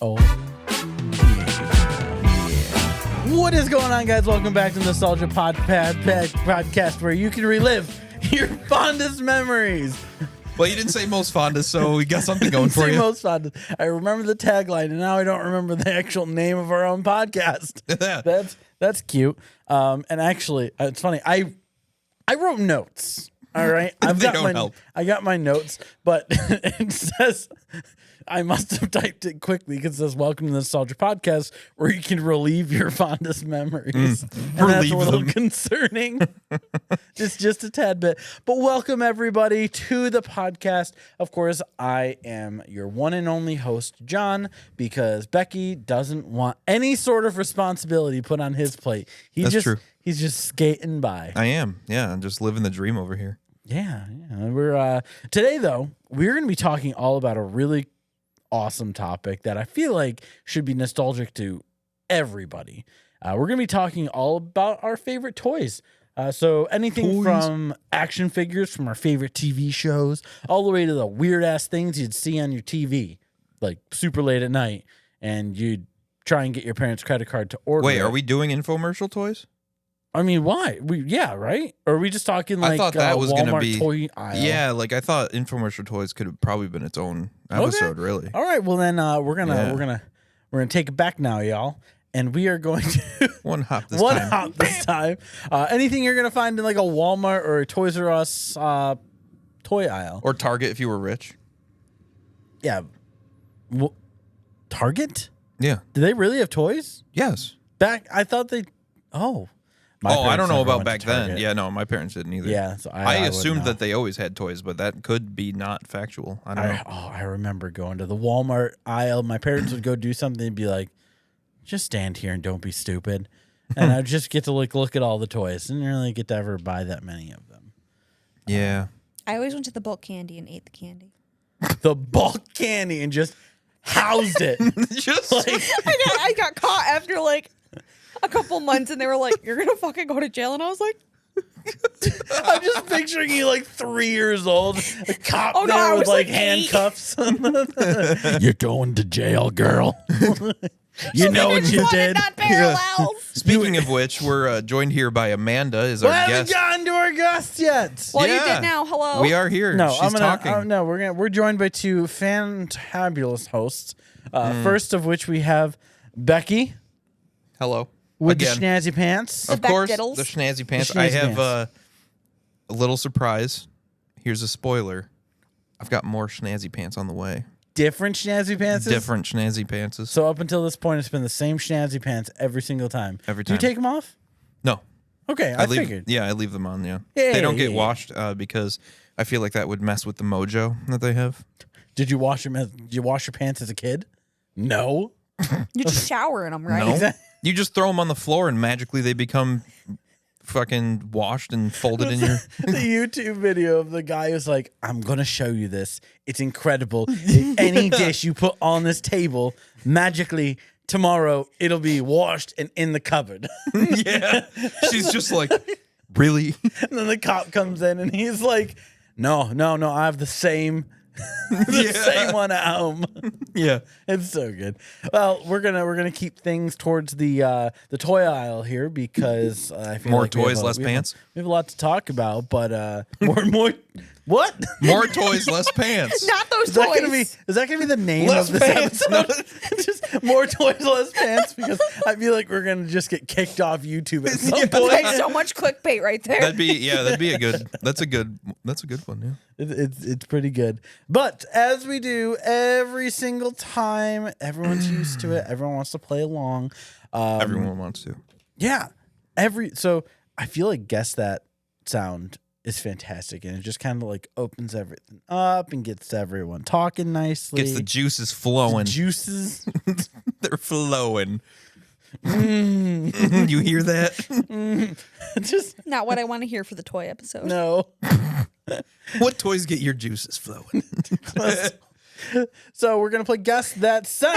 Oh, yeah. What is going on, guys? Welcome back to Nostalgia Podcast, where you can relive your fondest memories. Well, you didn't say most fondest, so we got something going for you. Most fondest. I remember the tagline, and now I don't remember the actual name of our own podcast. That's cute. And actually, it's funny. I wrote notes. All right, I got my notes, but it says I must have typed it quickly because it says "Welcome to the Nostalgia Podcast," where you can relive your fondest memories. And that's a little concerning, just a tad bit. But welcome everybody to the podcast. Of course, I am your one and only host, John, because Becky doesn't want any sort of responsibility put on his plate. That's true. He's just skating by. I am. Yeah, I'm just living the dream over here. Yeah. We're today though, we're going to be talking all about a really awesome topic that I feel like should be nostalgic to everybody. We're going to be talking all about our favorite toys. So anything from action figures from our favorite TV shows all the way to the weird ass things you'd see on your TV, like super late at night, and you'd try and get your parents' credit card to order. Wait, are we doing infomercial toys? I mean, why? Right? Or are we just talking like I thought that was Walmart gonna be toy aisle? Yeah, like I thought infomercial toys could have probably been its own episode, really. All right, well then we're gonna take it back now, y'all, and we are going to one hop this time. Anything you're gonna find in like a Walmart or a Toys R Us toy aisle or Target if you were rich. Yeah, Target. Yeah, do they really have toys? Yes. I thought they. Oh. I don't know about back then. Yeah, no, my parents didn't either. Yeah, so I assumed that they always had toys, but that could be not factual. I don't know. I remember going to the Walmart aisle. My parents would go do something and be like, just stand here and don't be stupid. And I'd just get to look at all the toys. Didn't really get to ever buy that many of them. Yeah. I always went to the bulk candy and ate the candy. The bulk candy and just housed it. Just like, I got caught after like a couple months, and they were like, "You're gonna fucking go to jail," and I was like, I'm just picturing you like 3 years old, a cop Oh, no, there I with was like like handcuffs. You're going to jail, girl. You know what you did. Not parallels. Speaking of which, we're joined here by Amanda as We our haven't guest. gotten to our guest yet. Well, Yeah. you did now. Hello. We are here. No, She's talking. We're joined by two fantabulous hosts. First of which we have Becky Hello. with Again. the snazzy pants. Of course, Beck-diddles. the schnazzy pants. The I schnazzy have pants. a little surprise. Here's a spoiler. I've got more schnazzy pants on the way. Different snazzy pants. Different schnazzy pants. So up until this point, it's been the same snazzy pants every single time. Every Do you time. take them off? No. Okay, I figured. Yeah, I leave them on, yeah. Yeah, they don't get yeah. washed because I feel like that would mess with the mojo that they have. Did you wash them? Did you wash your pants as a kid? No. You just shower in them, right? No. Exactly. You just throw them on the floor and magically they become fucking washed and folded in your... The YouTube video of the guy who's like, I'm going to show you this. It's incredible. Any dish you put on this table, magically tomorrow it'll be washed and in the cupboard. Yeah. She's just like, really? And then the cop comes in and he's like, no, I have the same same one at home. Yeah. It's so good. Well, we're gonna keep things towards the toy aisle here because I feel More like we toys, have less pants? We have a lot to talk about, but more what? More toys, less pants. Not those Is toys. that gonna be the name Less of this pants. episode? Just more toys, less pants, because I feel like we're gonna just get kicked off YouTube at some Yeah. point. That's so much clickbait right there. That'd be a good one, yeah. It's pretty good. But as we do every single time, everyone's used to it. Everyone wants to play along. Everyone wants to. Yeah. So I feel like Guess That sound is fantastic, and it just kind of like opens everything up and gets everyone talking nicely. Gets the juices flowing. Juices. They're flowing. You hear that? Just Not what I want to hear for the toy episode. no. What toys get your juices flowing? So we're gonna play Guess That Sound.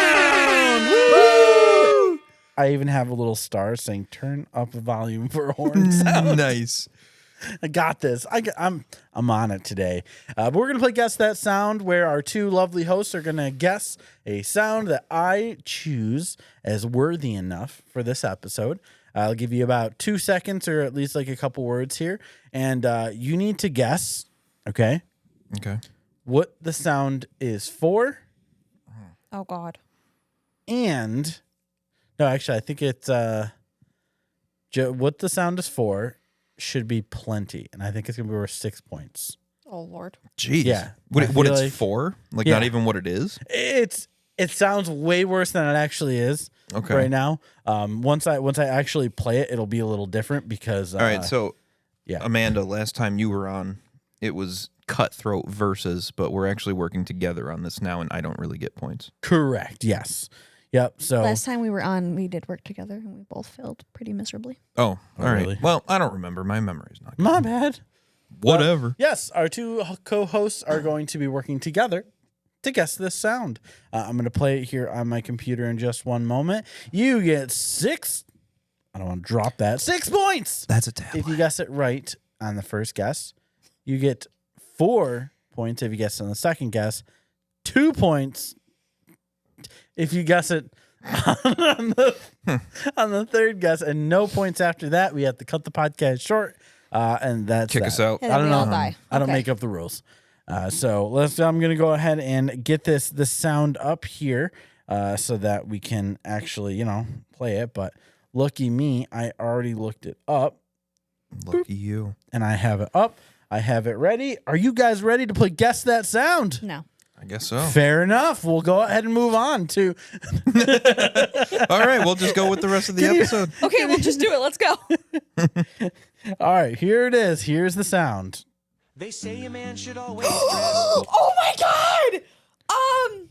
Woo! I even have a little star saying "Turn up the volume for horn sound." Nice. I got this. I'm on it today. But we're gonna play Guess That Sound, where our two lovely hosts are gonna guess a sound that I choose as worthy enough for this episode. I'll give you about 2 seconds, or at least like a couple words here, and you need to guess. Okay. Okay. What the sound is for, Oh God. and no, actually, I think it's what the sound is for should be plenty, and I think it's gonna be worth 6 points. Oh Lord. Jeez. Yeah. What I it's feel like- for? Like Yeah. not even what it is? It sounds way worse than it actually is. Okay. Right now, once I actually play it, it'll be a little different because. All right. So, yeah. Amanda, last time you were on, it was cutthroat versus, but we're actually working together on this now, and I don't really get points. Correct. Yes. Yep. So Last time we were on, we did work together, and we both failed pretty miserably. Oh, all right. really? Well, I don't remember. My memory's not good. my bad. Whatever. Yes, our two co-hosts are going to be working together to guess this sound. I'm going to play it here on my computer in just one moment. You get 6. I don't want to drop that. 6 points. That's a tab. If you guess it right on the first guess. You get 4 points if you guess on the second guess. 2 points if you guess it on the third guess, and no points after that. We have to cut the podcast short, and that's Kick that. us out. And I then don't we all know. die. I don't Okay. make up the rules. So I'm going to go ahead and get this sound up here so that we can actually, play it. But lucky me, I already looked it up, Lucky you. and I have it up. I have it ready. Are you guys ready to play Guess That Sound? No. I guess so. Fair enough. We'll go ahead and move on to. All right. We'll just go with the rest of the Can you- episode. Okay, we'll just do it. Let's go. All right, here it is. Here's the sound. They say a man should always dress. Oh my God.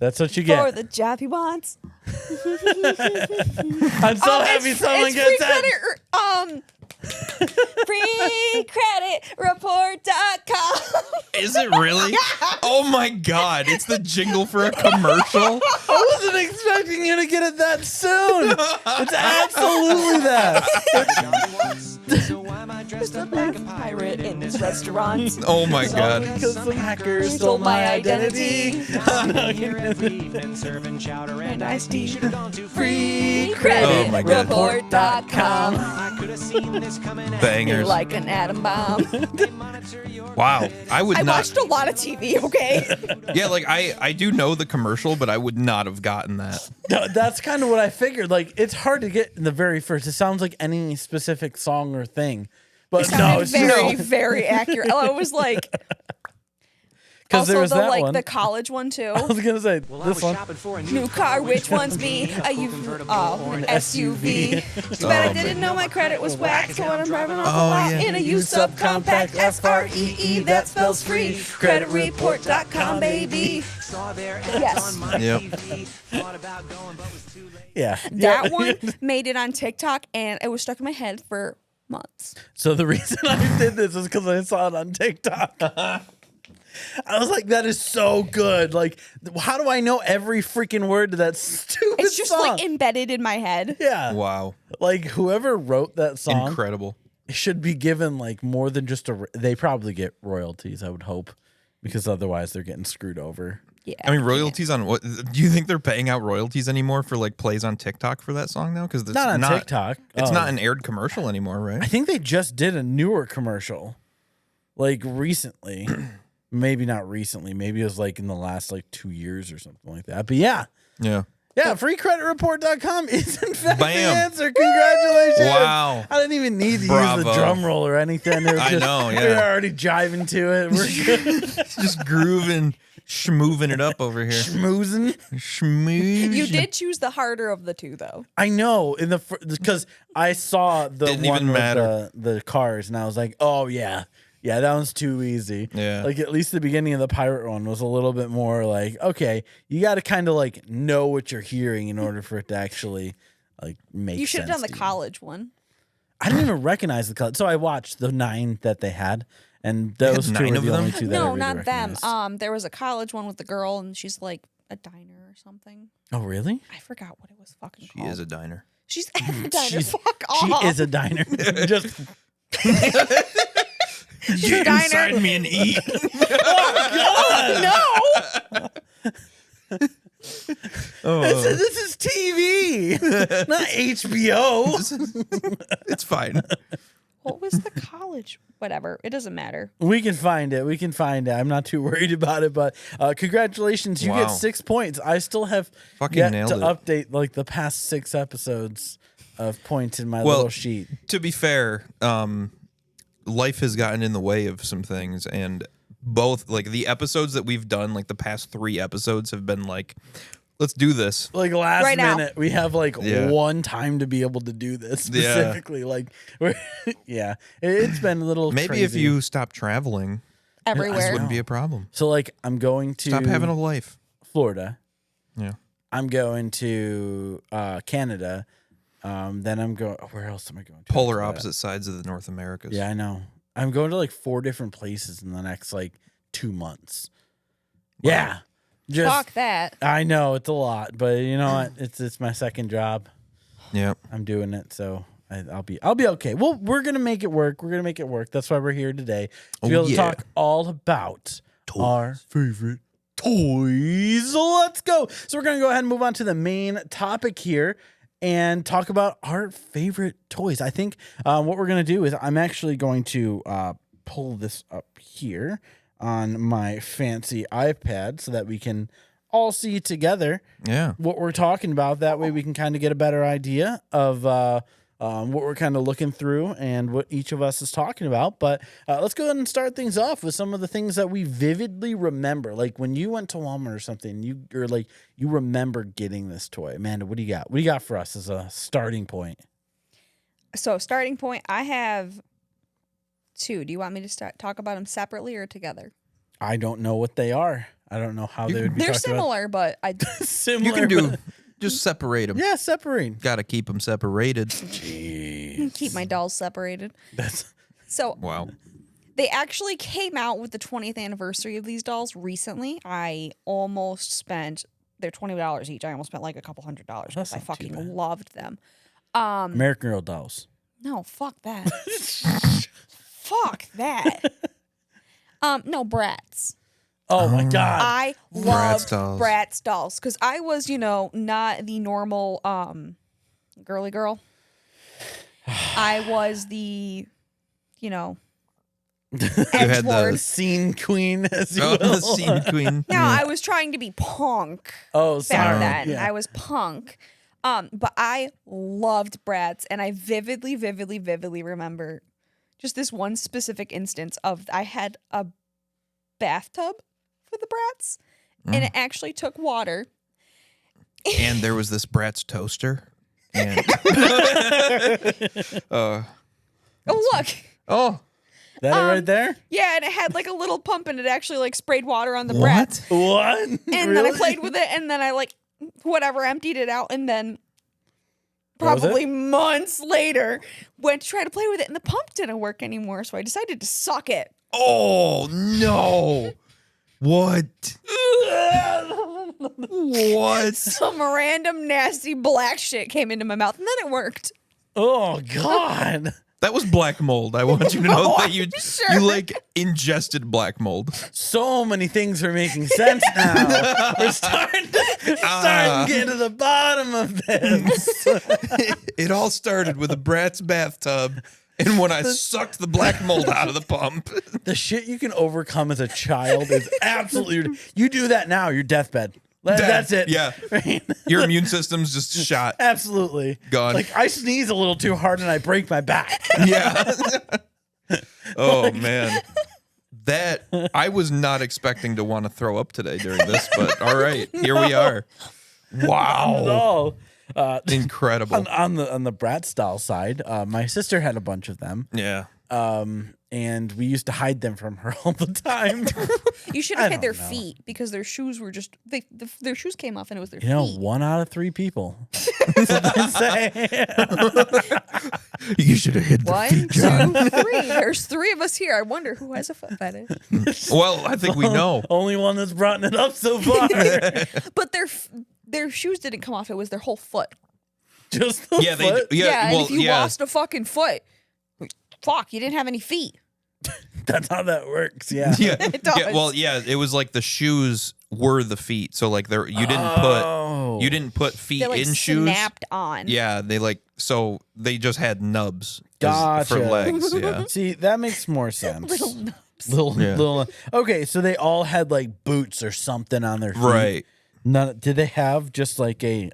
That's what you For get. the job he wants. I'm so happy someone gets that. Freecreditreport.com. Is it really? Oh my God. It's the jingle for a commercial. I wasn't expecting you to get it that soon. It's absolutely that. So why am I dressed up like a pirate in this restaurant. Oh my God. Because some hackers Stole my identity. I'm here every evening serving chowder and iced tea. Should have gone to Oh my God. Freecreditreport.com. I could have seen this coming. Bangers. Like an atom bomb. Wow. I would I not. watched a lot of TV, okay? Yeah, like I do know the commercial, but I would not have gotten that. No, that's kind of what I figured. Like, it's hard to get in the very first. It sounds like any specific song or thing. But no, Sounded it's very, no. very accurate. Oh, it was like Because also there was the that like one. the college one too. I was going to say, Well, I this was one. shopping for a New car, which one's me? A convertible or an SUV. Too bad I didn't know my credit was whacked, so when I'm driving off a Oh, lot yeah. in a used subcompact FREE, that spells free. Creditreport.com, baby. Saw their Yes. ads on my Yep. TV. Thought about going, but was too late. Yeah. That Yeah. one made it on TikTok, and it was stuck in my head for months. So the reason I did this is because I saw it on TikTok. I was like, that is so good. Like, how do I know every freaking word to that stupid It's just song? like embedded in my head. yeah. Wow. Like, whoever wrote that song Incredible. should be given, like, more than just they probably get royalties, I would hope, because otherwise they're getting screwed over. Yeah. I mean, royalties on what? Do you think they're paying out royalties anymore for like plays on TikTok for that song now? Because it's Not on TikTok. It's Oh. not an aired commercial anymore, right? I think they just did a newer commercial, like, recently. Maybe not recently. Maybe it was, like, in the last, like, 2 years or something like that. But, yeah. Yeah. Yeah, freecreditreport.com is in fact Bam. the answer. Congratulations. Wow. I didn't even need to use Bravo. the drum roll or anything. It was I just, know, yeah. We were already jiving to it. We're good. Just grooving, schmooving it up over here. Schmoozing. Schmooze. You did choose the harder of the two, though. I know, in the because I saw the Didn't one even with matter. the cars, and I was like, oh yeah, that one's too easy. Yeah. Like, at least the beginning of the pirate one was a little bit more like, okay, you got to kind of like know what you're hearing in order for it to actually like make. You should have sense done the to you. college one. I didn't even recognize the color, so I watched the 9 that they had, and those two 9 were of the them? only 2 that I No, really not them. recognized. There was a college one with the girl, and she's like a diner or something. Oh, really? I forgot what it was fucking She called. is a diner. She's at the diner. She's- Fuck off. She is a diner. Just The diner. me and eat. Oh, no. This is TV, not HBO. It's fine. What was the college? Whatever. It doesn't matter. We can find it. I'm not too worried about it, but congratulations. You get Wow. 6 points. I still have Fucking yet nailed to it. update like the past 6 episodes of points in my little sheet. To be fair, life has gotten in the way of some things, and both like the episodes that we've done, like the past 3 episodes have been like, let's do this. Like last Right now. minute, we have like Yeah. one time to be able to do this Yeah. specifically. Like, yeah, it's been a little Maybe if crazy. you stop traveling, this Everywhere. wouldn't be a problem. So like, I'm going to Stop having a life. Florida. Yeah. I'm going to Canada. Then I'm going. Where else am I going to? Polar after that? opposite sides of the North Americas. Yeah, I know. I'm going to like 4 different places in the next like 2 months. Yeah. Just, Fuck that. I know it's a lot, but you know what? It's my second job. Yeah. I'm doing it, so I'll be okay. Well, we're gonna make it work. That's why we're here today to be able to talk all about our favorite toys. So let's go. So we're gonna go ahead and move on to the main topic here and talk about our favorite toys. I think what we're gonna do is I'm actually going to pull this up here on my fancy iPad so that we can all see together Yeah. what we're talking about. That way we can kind of get a better idea of what we're kind of looking through and what each of us is talking about. But let's go ahead and start things off with some of the things that we vividly remember. Like when you went to Walmart or something, you remember getting this toy. Amanda, what do you got? What do you got for us as a starting point? So, starting point, I have 2. Do you want me to talk about them separately or together? I don't know what they are. I don't know how they would be They're talked about. similar, but I Similar. You can do but- just separate them. Yeah, separate. Got to keep them separated. keep my dolls separated. That's So, Wow. they actually came out with the 20th anniversary of these dolls recently. I almost spent, they're $20 each. I almost spent like a couple $100 because That's I not too fucking bad. loved them. American Girl dolls. No, fuck that. Fuck that. No, Bratz. Oh my God. I Bratz loved dolls. Bratz dolls because I was, not the normal girly girl. I was the, had the edgelord. Scene queen, as you Oh, will. the scene queen. No, I was trying to be punk Oh, back sorry. then. Yeah. I was punk. But I loved Bratz, and I vividly remember just this one specific instance of I had a bathtub for the Bratz, and it actually took water. And there was this Bratz toaster. And Oh, look. oh, That it right there? Yeah, and it had like a little pump, and it actually like sprayed water on the Bratz. What? And then I played with it, and then I emptied it out, and then That was it? probably months later went to try to play with it, and the pump didn't work anymore, so I decided to suck it. oh no! What? What? Some random nasty black shit came into my mouth, and then it worked. Oh God. That was black mold. I want you to know that you sure. you like ingested black mold. So many things are making sense now. We're starting to get to the bottom of this. It all started with a Bratz bathtub, and when I sucked the black mold out of the pump. The shit you can overcome as a child is absolutely. You do that now, you're deathbed. That's it. Yeah. Right? Your immune system's just shot. Absolutely. Gone. Like I sneeze a little too hard and I break my back. Yeah. Oh man. That I was not expecting to want to throw up today during this, but all right, here we are. Wow. No. Incredible. On the Bratz style side, my sister had a bunch of them. Yeah. And we used to hide them from her all the time. You should I have hid their don't know. feet because their shoes were just their shoes came off and it was their You know, feet. 1 out of 3 people. That's what they say. You should have hid the 1, feet, 2, John. 3. There's 3 of us here. I wonder who has a foot fetish. Well, I think we know. Only one that's brought it up so far. But their shoes didn't come off. It was their whole foot. Just the Yeah, foot. yeah, and well, if you yeah. lost a fucking foot, fuck, you didn't have any feet. That's how that works. Yeah. Yeah. It does. Yeah, well, yeah, it was like the shoes were the feet. So like you Oh. didn't put feet They like in shoes. snapped on. Yeah, so they just had nubs Gotcha. for legs. Yeah. See, that makes more sense. Little nubs. Yeah. Little. Okay, so they all had like boots or something on their feet. Right. None. Did they have just like a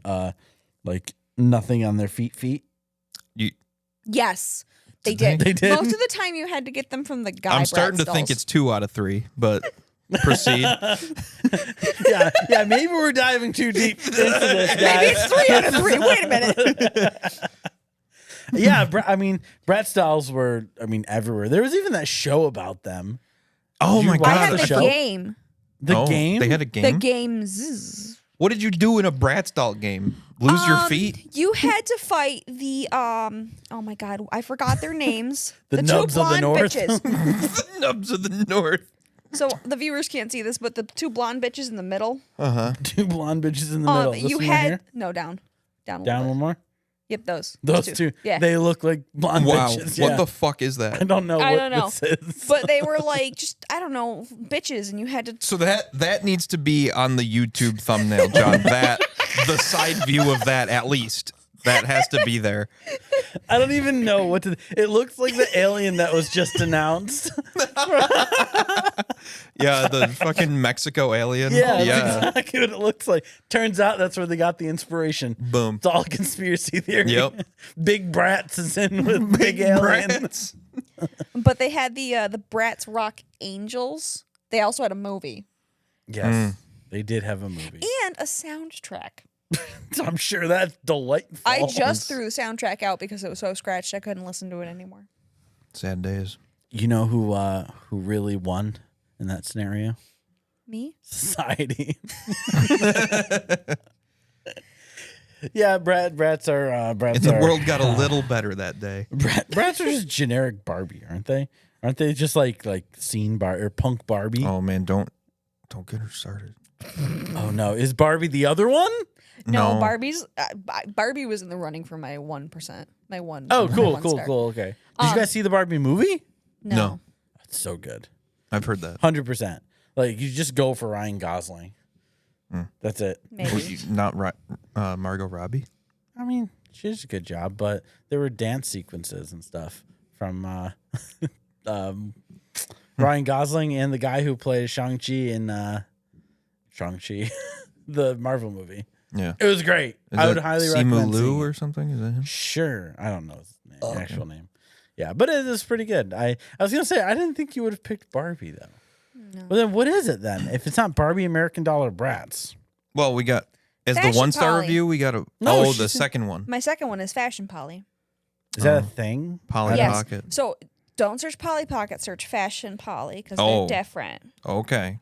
like nothing on their feet? Yes, they Did did. they? They did? Most of the time, you had to get them from the guy. I'm starting to think it's 2 out of 3, but proceed. yeah. Maybe we're diving too deep into this, Maybe guys. it's 3 out of 3. Wait a minute. Yeah, Bratz dolls were, everywhere. There was even that show about them. Oh Did you my watch I god. had the the show? game. The Oh, game. They had a game. The games. What did you do in a Bratz doll game? Lose your feet? You had to fight the oh my god, I forgot their names. The two nubs of the blonde north. bitches. The nubs of the north. So the viewers can't see this, but the 2 blonde bitches in the middle. Two blonde bitches in the middle. This You one right had here? no down a little Down bit. one more. Yep, those Two. Yeah. They look like blonde Wow. bitches. What yeah. the fuck is that? I don't know I what don't know. this is. But they were like just I don't know bitches, and you had to. So that needs to be on the YouTube thumbnail, John. The side view of that at least. That has to be there. I don't even know what to. It looks like the alien that was just announced. Yeah, the fucking Mexico alien. Yeah, that's exactly what it looks like. Turns out that's where they got the inspiration. Boom. It's all conspiracy theory. Yep. Big Bratz is in with big alien. Bratz. But they had the Bratz Rock Angels. They also had a movie Yes, they did have a movie. and a soundtrack. I'm sure that's delightful. I just threw the soundtrack out because it was so scratched I couldn't listen to it anymore. Sad days. You know who really won in that scenario? Me? Society. Yeah, Bratz are Bratz. And the are, world got a little better that day. Bratz are just generic Barbie, aren't they? Aren't they just like scene bar or punk Barbie? Oh man, don't get her started. Oh no, is Barbie the other one? No, No. Barbie was in the running for my 1%. My one. Oh, my cool, one cool, star. cool. Okay. Did you guys see the Barbie movie? No. That's so good. I've heard that. 100%. Like you just go for Ryan Gosling. That's it. Maybe. Not Margot Robbie. I mean, she did a good job, but there were dance sequences and stuff from Ryan Gosling and the guy who played Shang-Chi in Shang-Chi, the Marvel movie. Yeah. It was great. I would highly recommend Simu seeing Liu it. or something. Is that him? Sure. I don't know his name, actual name. Yeah, but it is pretty good. I was going to say, I didn't think you would have picked Barbie, though. No. Well, then what is it then? If it's not Barbie, American Doll, or Bratz? Well, we got as Fashion the 1-star Polly. review. We got No, the second one. My second one is Fashion Polly. Is that a thing? Polly Yes. Pocket. So don't search Polly Pocket, search Fashion Polly because Oh. they're different. Okay.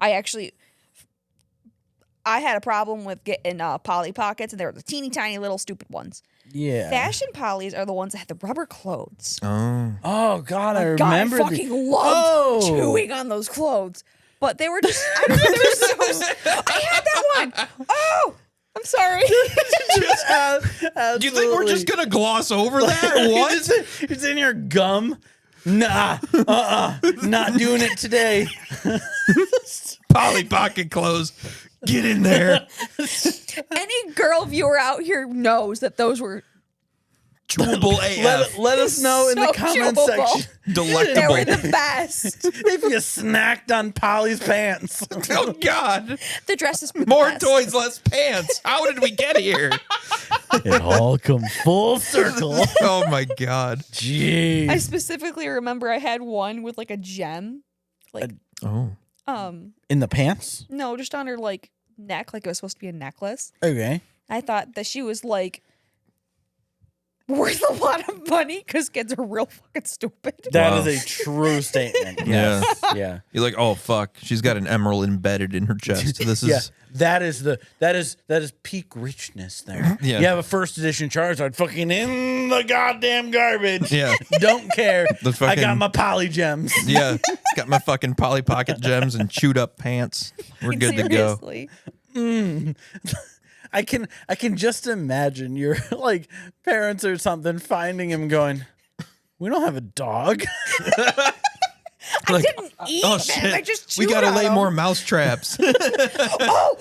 I had a problem with getting Polly Pockets, and they were the teeny tiny little stupid ones. Yeah. Fashion Pollys are the ones that have the rubber clothes. Oh. Oh, God, I God, I remember. fucking loved chewing on those clothes. But they were just, I don't know, they were so, I had that one. Oh, I'm sorry. Do you think we're just gonna gloss over that? What? It's in your gum. Nah. Not doing it today. Polly Pocket clothes. Get in there. Any girl viewer out here knows that those were Chewable AF. Let us know in the So comments chewable. section they Delectable. were the best. if you snacked on Polly's pants. Oh God. The dresses were the More best. toys, less pants. How did we get here? It all comes full circle. Oh my God. Jeez. I specifically remember I had one with like a gem, like Oh. In the pants? no, just on her like neck, like it was supposed to be a necklace. Okay. I thought that she was like worth a lot of money because kids are real fucking stupid. That Wow. is a true statement. Yeah. Yes. Yeah. You're like, oh fuck, she's got an emerald embedded in her chest. This is Yeah, that is peak richness there. Yeah. You have a first edition Charizard fucking in the goddamn garbage. Yeah. Don't care. The I fucking- got my poly gems. Yeah. Got my fucking Polly Pocket gems and chewed up pants. We're good to go. Seriously. I can just imagine your like parents or something finding him going, we don't have a dog. I didn't eat Oh them. shit! I just We chewed gotta on lay them. more mouse traps. Oh,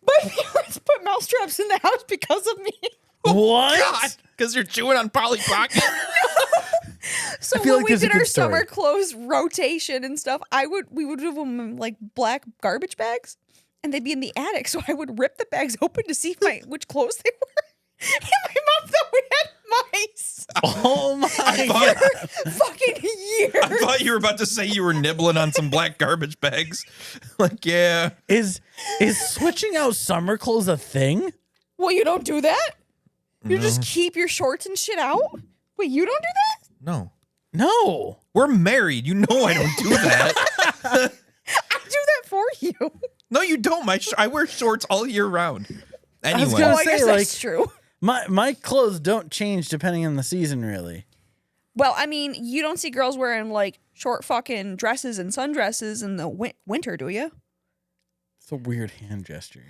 my parents put mousetraps in the house because of me. What? Because you're chewing on Polly Pocket. So feel when like we there's a did our good story. summer clothes rotation and stuff, we would have them in like black garbage bags, and they'd be in the attic. So I would rip the bags open to see which clothes they were. And my mom thought we had mice Oh my god! for fucking years. I thought you were about to say you were nibbling on some black garbage bags. Like, yeah. Is switching out summer clothes a thing? Well, you don't do that. You just keep your shorts and shit out. Wait, you don't do that? No. No. We're married. You know I don't do that. I do that for you. No, you don't. I wear shorts all year round. Anyway. gonna Oh, I say, guess that's like- true. My clothes don't change depending on the season, really. Well, I mean, you don't see girls wearing like short fucking dresses and sundresses in the winter, do you? It's a weird hand gesture.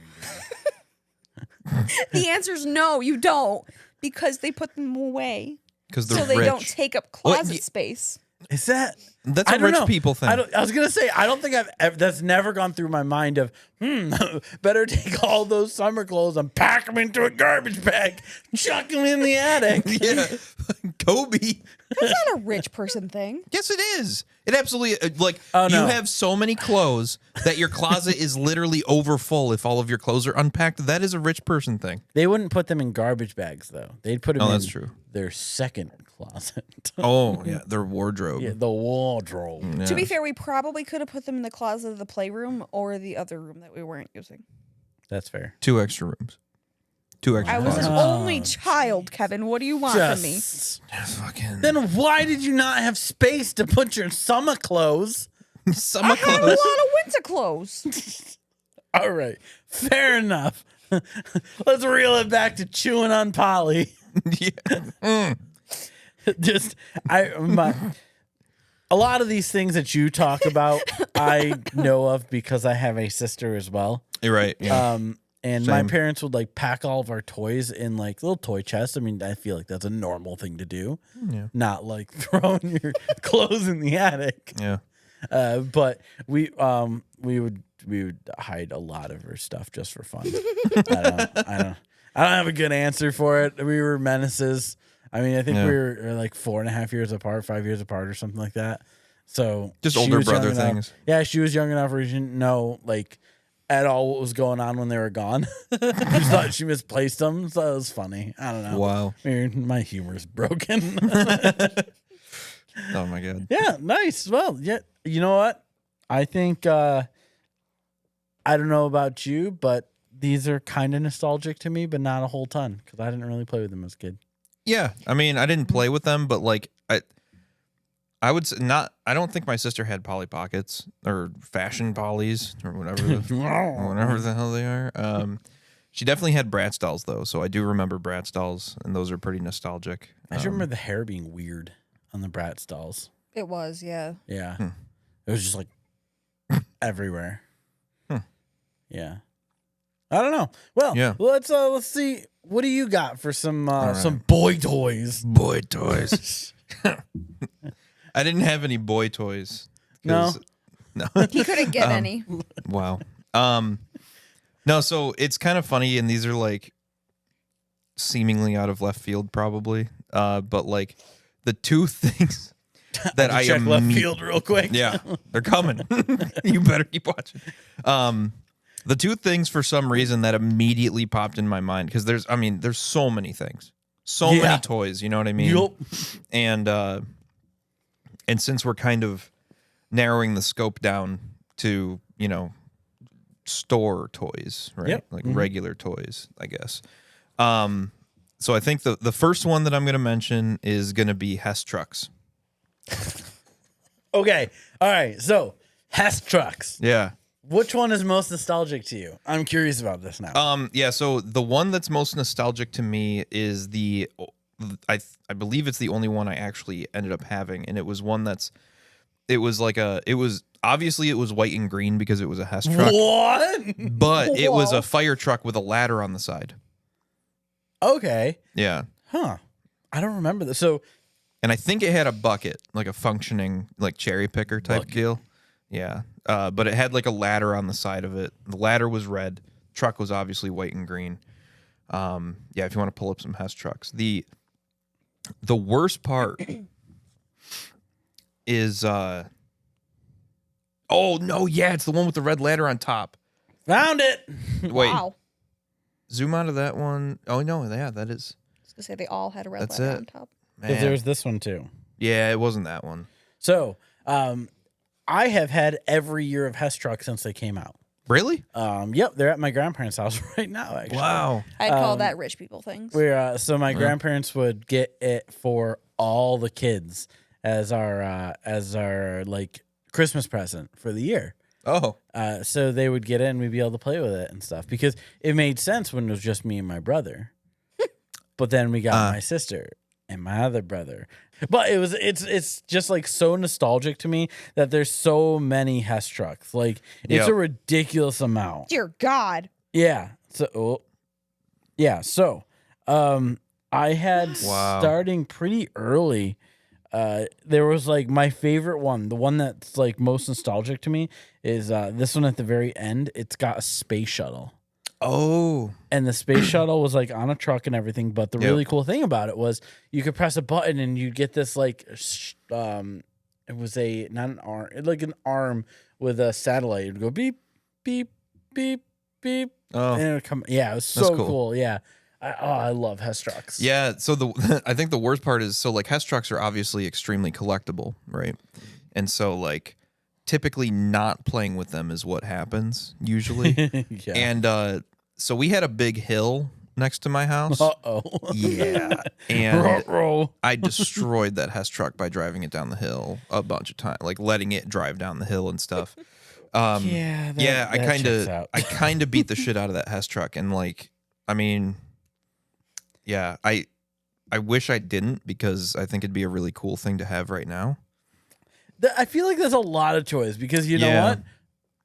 The answer is no, you don't, because they put them away Because they're so they rich. don't take up What? closet space. Is that? That's I a don't rich know. people thing. I was gonna say I don't think that's never gone through my mind of better take all those summer clothes and pack them into a garbage bag, chuck them in the attic. Yeah. Kobe. That's not a rich person thing. Yes, it is. It absolutely, like, Oh, no. you have so many clothes that your closet is literally over full if all of your clothes are unpacked. That is a rich person thing. They wouldn't put them in garbage bags though. They'd put them Oh, in that's true. their second closet. Oh, yeah. Their wardrobe. Yeah, the wardrobe. Yeah. To be fair, we probably could have put them in the closet of the playroom or the other room that we weren't using. That's fair. 2 extra rooms. 2 extra I was an closets. only child, Kevin. What do you want from me? Just Fucking then why did you not have space to put your summer clothes? summer I had a lot clothes. of winter clothes. All right, fair enough. Let's reel it back to chewing on Polly. Yeah. Just a lot of these things that you talk about, I know of because I have a sister as well. You're right. Yeah. And my Same. parents would like pack all of our toys in like little toy chests. I mean, I feel like that's a normal thing to do. Yeah. Not like throwing your clothes in the attic. Yeah. But we would hide a lot of her stuff just for fun. I don't have a good answer for it. We were menaces. I mean, I think Yeah. we were like 4.5 years apart, 5 years apart, or something like that. So Just she older was young brother enough- things. Yeah, she was young enough where she didn't know like at all what was going on when they were gone. She just thought she misplaced them, so it was funny. I don't know. Wow. My humor's broken. Oh my god. Yeah, nice. Well, yeah, you know what? I think I don't know about you, but these are kind of nostalgic to me, but not a whole ton because I didn't really play with them as a kid. Yeah. I mean, I didn't play with them, but like I would say not. I don't think my sister had Polly Pockets or fashion Pollies or whatever the hell they are. She definitely had Bratz dolls though, so I do remember Bratz dolls, and those are pretty nostalgic. I just remember the hair being weird on the Bratz dolls. It was, yeah. Yeah, it was just like everywhere. Yeah, I don't know. Well, Yeah. let's see. What do you got for some right. boy toys? boy toys. I didn't have any boy toys. 'cause- No. He couldn't get any. Wow. No, so it's kind of funny, and these are like seemingly out of left field, probably. But like the 2 things that I Check left imme- field real quick. Yeah, they're coming. You better keep watching. The 2 things for some reason that immediately popped in my mind because there's so many things, so Yeah. many toys. You know what I mean? Yup. And since we're kind of narrowing the scope down to, store toys, right? Yep. Like regular toys, I guess. So I think the first one that I'm going to mention is going to be Hess Trucks. Okay. All right. So Hess Trucks. Yeah. Which one is most nostalgic to you? I'm curious about this now. Yeah, so the one that's most nostalgic to me is I believe it's the only one I actually ended up having, and it was one it was obviously it was white and green because it was a Hess truck, What? but it was Whoa. a fire truck with a ladder on the side. Okay. Yeah. Huh. I don't remember this. So and I think it had a bucket, like a functioning like cherry picker type deal. Yeah, but it had like a ladder on the side of it. The ladder was red. Truck was obviously white and green. Yeah, if you want to pull up some Hess trucks, the worst part is oh no, yeah, it's the one with the red ladder on top. Found it. Wait, Wow. zoom out of that one. Oh no, yeah, that is. I was gonna say they all had a red That's letter it. on top. Because Man. there's this one too. Yeah, it wasn't that one. So, I have had every year of Hess Trucks since they came out. Really? Yep, they're at my grandparents' house right now. Actually, Wow. I'd call that rich people things. We're so my grandparents would get it for all the kids as our like Christmas present for the year. Oh. So they would get it and we'd be able to play with it and stuff because it made sense when it was just me and my brother. But then we got my sister and my other brother. But it's just like so nostalgic to me that there's so many Hess trucks. Like it's a ridiculous amount. Dear God. Yeah. So I had starting pretty early. There was like my favorite one, the one that's like most nostalgic to me is this one at the very end. It's got a space shuttle. Oh. And the space shuttle was like on a truck and everything. But the really cool thing about it was you could press a button and you get this like, it was not an arm, like an arm with a satellite. It would go beep, beep, beep, beep. Oh. And it would come. Yeah, it was so cool. cool. Yeah. I love Hess trucks. Yeah, so I think the worst part is like Hess trucks are obviously extremely collectible, right? And so like typically not playing with them is what happens usually. Yeah. And so we had a big hill next to my house. Uh-oh. Yeah. And Ruh-roh. I destroyed that Hess truck by driving it down the hill a bunch of times, like letting it drive down the hill and stuff. Yeah. I checks out. kind of beat the shit out of that Hess truck, and like, I mean, yeah, I wish I didn't because I think it'd be a really cool thing to have right now. I feel like there's a lot of choice because you know what?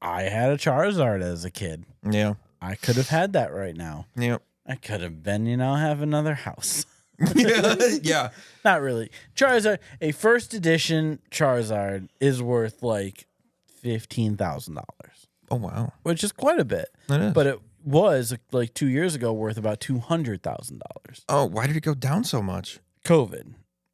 I had a Charizard as a kid. Yeah. I could have had that right now. Yep. I could have been, have another house. Yeah. Not really. Charizard, a first edition Charizard is worth like $15,000. Oh wow. Which is quite a bit. That is. But it was like 2 years ago worth about $200,000. Oh, why did it go down so much? COVID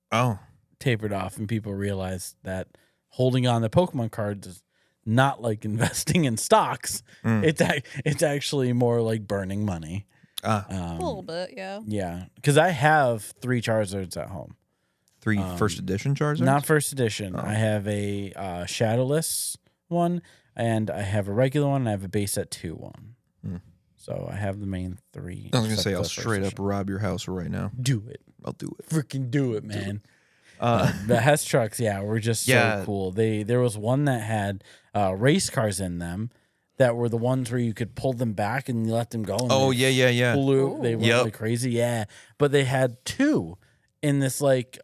Oh. tapered off and people realized that holding on to Pokemon cards is not like investing in stocks. It's actually more like burning money. A little bit, yeah. Yeah, because I have 3 Charizards at home. 3 first edition Charizards? Not first edition. I have a Shadowless one, and I have a regular one, and I have a base set 2 one. So I have the main 3. I was going to say, except I'll the first straight up edition. rob your house right now. Do it. I'll do it. Freaking do it, man. The Hess trucks, were just so cool. There was one that had race cars in them that were the ones where you could pull them back and you let them go. And Oh, they yeah. flew. They went Yep. like crazy, yeah. But they had 2 in this like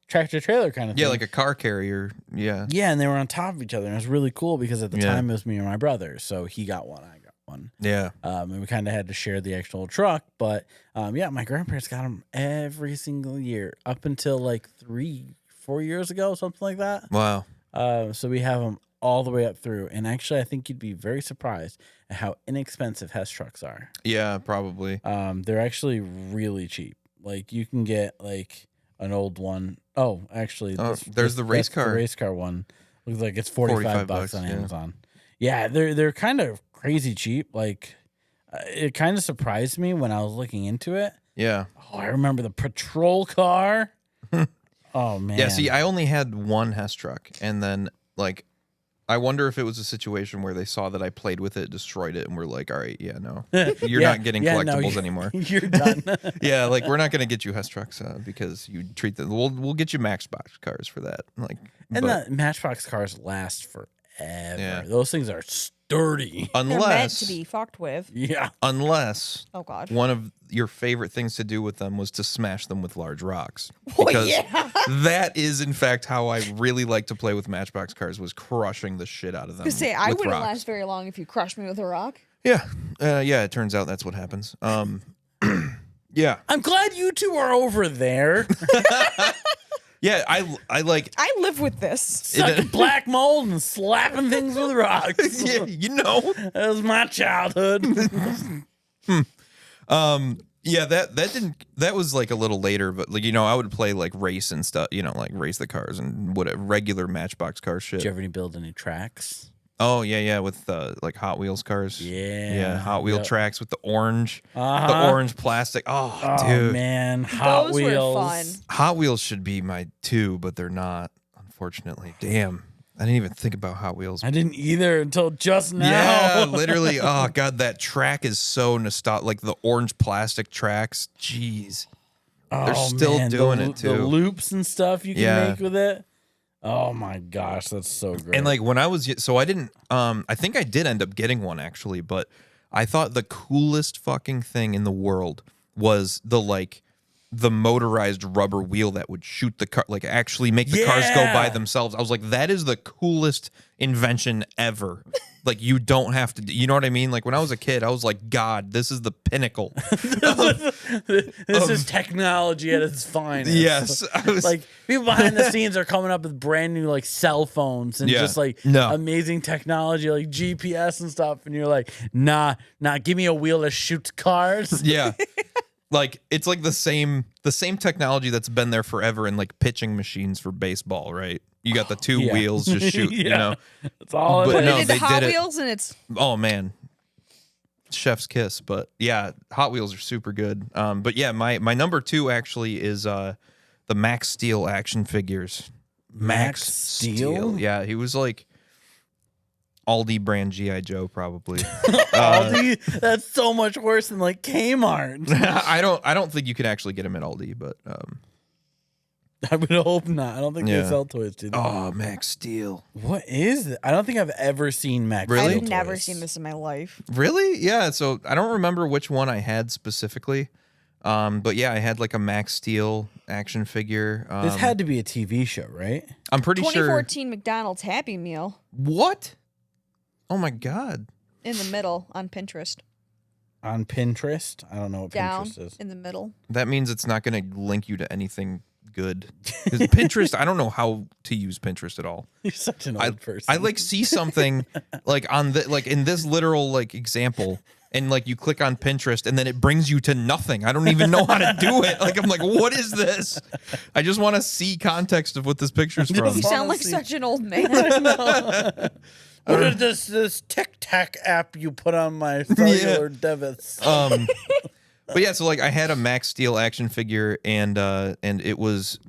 tractor trailer kind of thing. Yeah, like a car carrier. Yeah. Yeah, and they were on top of each other. And it was really cool because at the Yeah. time it was me and my brother. So he got one, I got one. Yeah. And we kind of had to share the actual truck. But my grandparents got them every single year up until like 3-4 years ago, something like that. Wow. So we have them all the way up through. And actually, I think you'd be very surprised at how inexpensive Hess trucks are. Yeah, probably. They're actually really cheap. Like you can get like an old one. Oh, actually, there's the race car. The race car one looks like it's 45 bucks on yeah. Amazon. Yeah, they're kind of crazy cheap. Like it kind of surprised me when I was looking into it. Yeah. Oh, I remember the patrol car. Oh man. Yeah, see, I only had one Hess truck, and then like I wonder if it was a situation where they saw that I played with it, destroyed it, and were like, all right, yeah, no. You're not getting collectibles anymore. You're done. Yeah, like we're not gonna get you Hess trucks because you treat them. We'll get you Matchbox cars for that. Like, And the Matchbox cars last forever. Yeah. Those things are sturdy. They're meant unless to be fucked with. Yeah. unless Oh God. one of your favorite things to do with them was to smash them with large rocks. Oh, Because yeah. that is in fact how I really like to play with Matchbox cars, was crushing the shit out of them. I say I with wouldn't rocks. last very long if you crushed me with a rock. Yeah. Yeah, it turns out that's what happens. Yeah. I'm glad you two are over there. Yeah, I like I live with this. Sucking black mold and slapping things with rocks. yeah, you know. That was my childhood. Yeah, that was like a little later, but like, you know, I would play like race and stuff, you know, like race the cars and what regular Matchbox car shit. Did you ever build any tracks? Oh yeah, with like Hot Wheels cars. Yeah. Hot Wheel Yep. tracks with the orange Uh-huh. plastic. Oh, Oh, dude, man. Hot Those Wheels. were fun. Hot Wheels should be my 2, but they're not, unfortunately. Damn, I didn't even think about Hot Wheels. I didn't either until just now. Yeah, literally. Oh god, that track is so nostalgic. Like the orange plastic tracks. Jeez, they're still doing it too. The loops and stuff you can Yeah. make with it. Oh my gosh, that's so great. And like when I was, so I didn't. I think I did end up getting one actually, but I thought the coolest fucking thing in the world was the motorized rubber wheel that would shoot the car, like actually make the cars go by Yeah. themselves. I was like, that is the coolest invention ever. Like you don't have to, you know what I mean? Like when I was a kid, I was like, God, this is the pinnacle. this is technology at its finest. Yes, I was Like people behind the scenes are coming up with brand new like cell phones and Yeah. just like No. amazing technology like GPS and stuff, and you're like, nah, give me a wheel that shoots cars. yeah. Like it's like the same technology that's been there forever in like pitching machines for baseball, right? You got the two Yeah. wheels just shoot, you Yeah. know. That's all it But Put is. no, it into they Hot did it. Wheels and it's Oh man. Chef's kiss, but yeah, Hot Wheels are super good. But yeah, my number 2 actually is the Max Steel action figures. Max Steel? Yeah, he was like Aldi brand G.I. Joe probably. Aldi, that's so much worse than like Kmart. I don't think you could actually get him at Aldi, but I would hope not. I don't think Yeah. they sell toys, do they? oh, Max Steel. What is it? I don't think I've ever seen Max Really? Steel I've never toys. seen this in my life. Really? Yeah. So I don't remember which one I had specifically. But yeah, I had like a Max Steel action figure. This had to be a TV show, right? I'm pretty sure. 2014 McDonald's Happy Meal What? Oh my God. in the middle on Pinterest. On Pinterest? I don't know what Down Pinterest is. in the middle. That means it's not going to link you to anything good. 'Cause Pinterest, I don't know how to use Pinterest at all. You're such an old person. I like see something like on the like in this literal like example, and like you click on Pinterest and then it brings you to nothing. I don't even know how to do it. Like I'm like, what is this? I just want to see context of what this picture's from. You sound like Honestly. such an old man. What is this Tic Tac app you put on my cellular debits? But yeah, so like I had a Max Steel action figure, and it was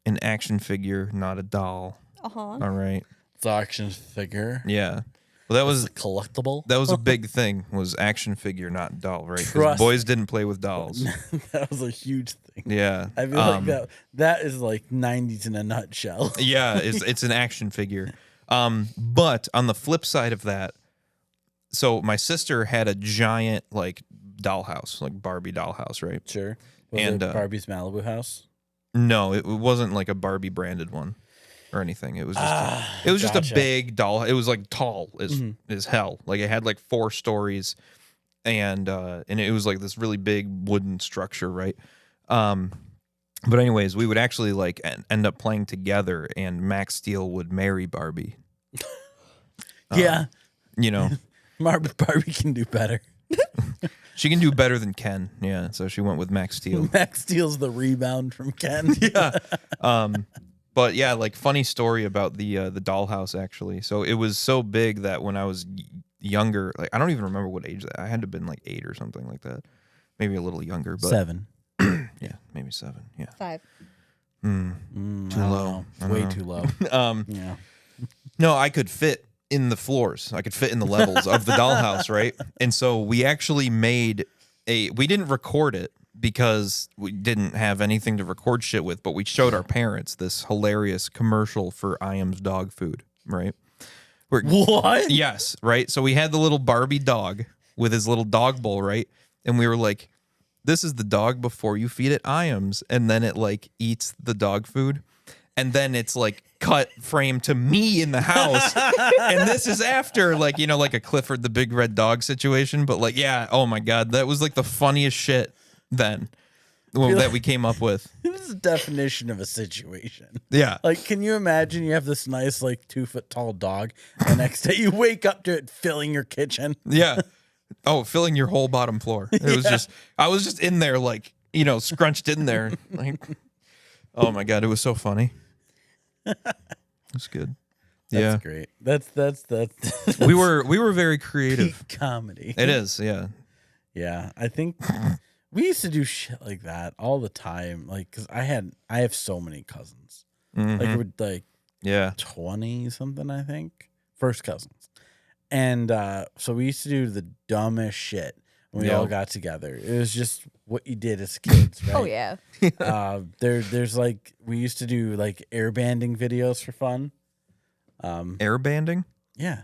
an action figure, not a doll. Uh-huh. All right. It's an action figure. Yeah. Well, that was Collectible. that was a big thing. Was action figure, not doll, right? 'Cause Trust- boys didn't play with dolls. That was a huge thing. Yeah. I feel like that is like 90s in a nutshell. Yeah, it's an action figure. But on the flip side of that, so my sister had a giant like dollhouse, like Barbie dollhouse, right? Sure. Was And, it Barbie's Malibu house? No, it wasn't like a Barbie branded one or anything. It was just gotcha. a big doll. It was like tall as hell. Like it had like 4 stories, and it was like this really big wooden structure, right? But anyways, we would actually like end up playing together, and Max Steel would marry Barbie. Yeah. You know, Barbie can do better. she can do better than Ken. Yeah, so she went with Max Steel. Max steals the rebound from Ken. Yeah. But yeah, like funny story about the dollhouse actually. So it was so big that when I was younger, like I don't even remember what age that I had to have been like 8 or something like that, maybe a little younger. But 7. yeah, maybe 7. Yeah, 5. too low. I don't Way know. too low. Yeah. No, I could fit in the floors. I could fit in the levels of the dollhouse, right? And so we actually made we didn't record it because we didn't have anything to record shit with, but we showed our parents this hilarious commercial for Iam's dog food, right? What? Yes, right? So we had the little Barbie dog with his little dog bowl, right? And we were like, this is the dog before you feed it Iams, and then it like eats the dog food. And then it's like cut frame to me in the house. And this is after like, you know, like a Clifford the Big Red Dog situation. But like, yeah, oh my God, that was like the funniest shit then. that we came up with. This is a definition of a situation. Yeah. Like, can you imagine you have this nice, like, 2-foot tall dog, and next day you wake up to it filling your kitchen? Yeah. Oh, filling your whole bottom floor. It was just, I was just in there, like, scrunched in there. Like, oh my God, it was so funny. It was good. That's great. That's We were very creative. peak comedy. It is, yeah. Yeah, I think we used to do shit like that all the time. Like, cause I have so many cousins. Like, it would Yeah. 20 something, I think, first cousins, and so we used to do the dumbest shit when we all got together. It was just what you did as kids, right? Oh yeah. There's like we used to do like airbanding videos for fun. Air banding? Yeah,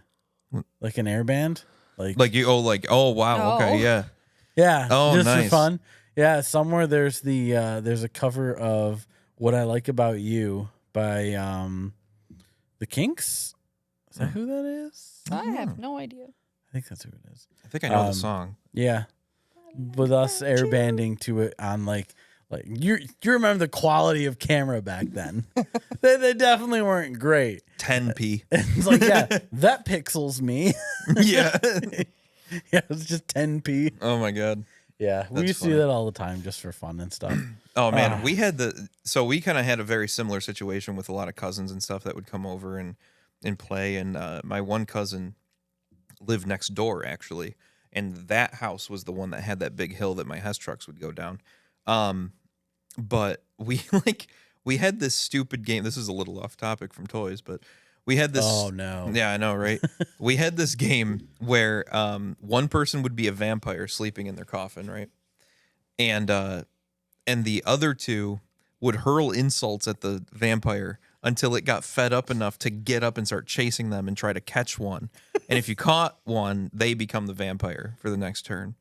like an airband, oh wow, okay, Oh. yeah. yeah, Oh, just nice. for fun. Yeah, somewhere there's there's a cover of "What I Like About You" by the Kinks. Is that who that is? I have no idea. I think that's who it is. I think I know the Um, song. Yeah, with us airbanding to it on like you remember the quality of camera back then. they definitely weren't great. 10p. It's like, yeah, that pixels me. Yeah. Yeah, it was just 10p. Oh my God. Yeah, we That's used to do funny. that all the time just for fun and stuff. Oh man, we had we kind of had a very similar situation with a lot of cousins and stuff that would come over and play. And my one cousin lived next door actually, and that house was the one that had that big hill that my Hess trucks would go down. But we we had this stupid game. This is a little off topic from toys, but we had this. Oh no. Yeah, I know, right? We had this game where one person would be a vampire sleeping in their coffin, right? And the other two would hurl insults at the vampire until it got fed up enough to get up and start chasing them and try to catch one. And if you caught one, they become the vampire for the next turn.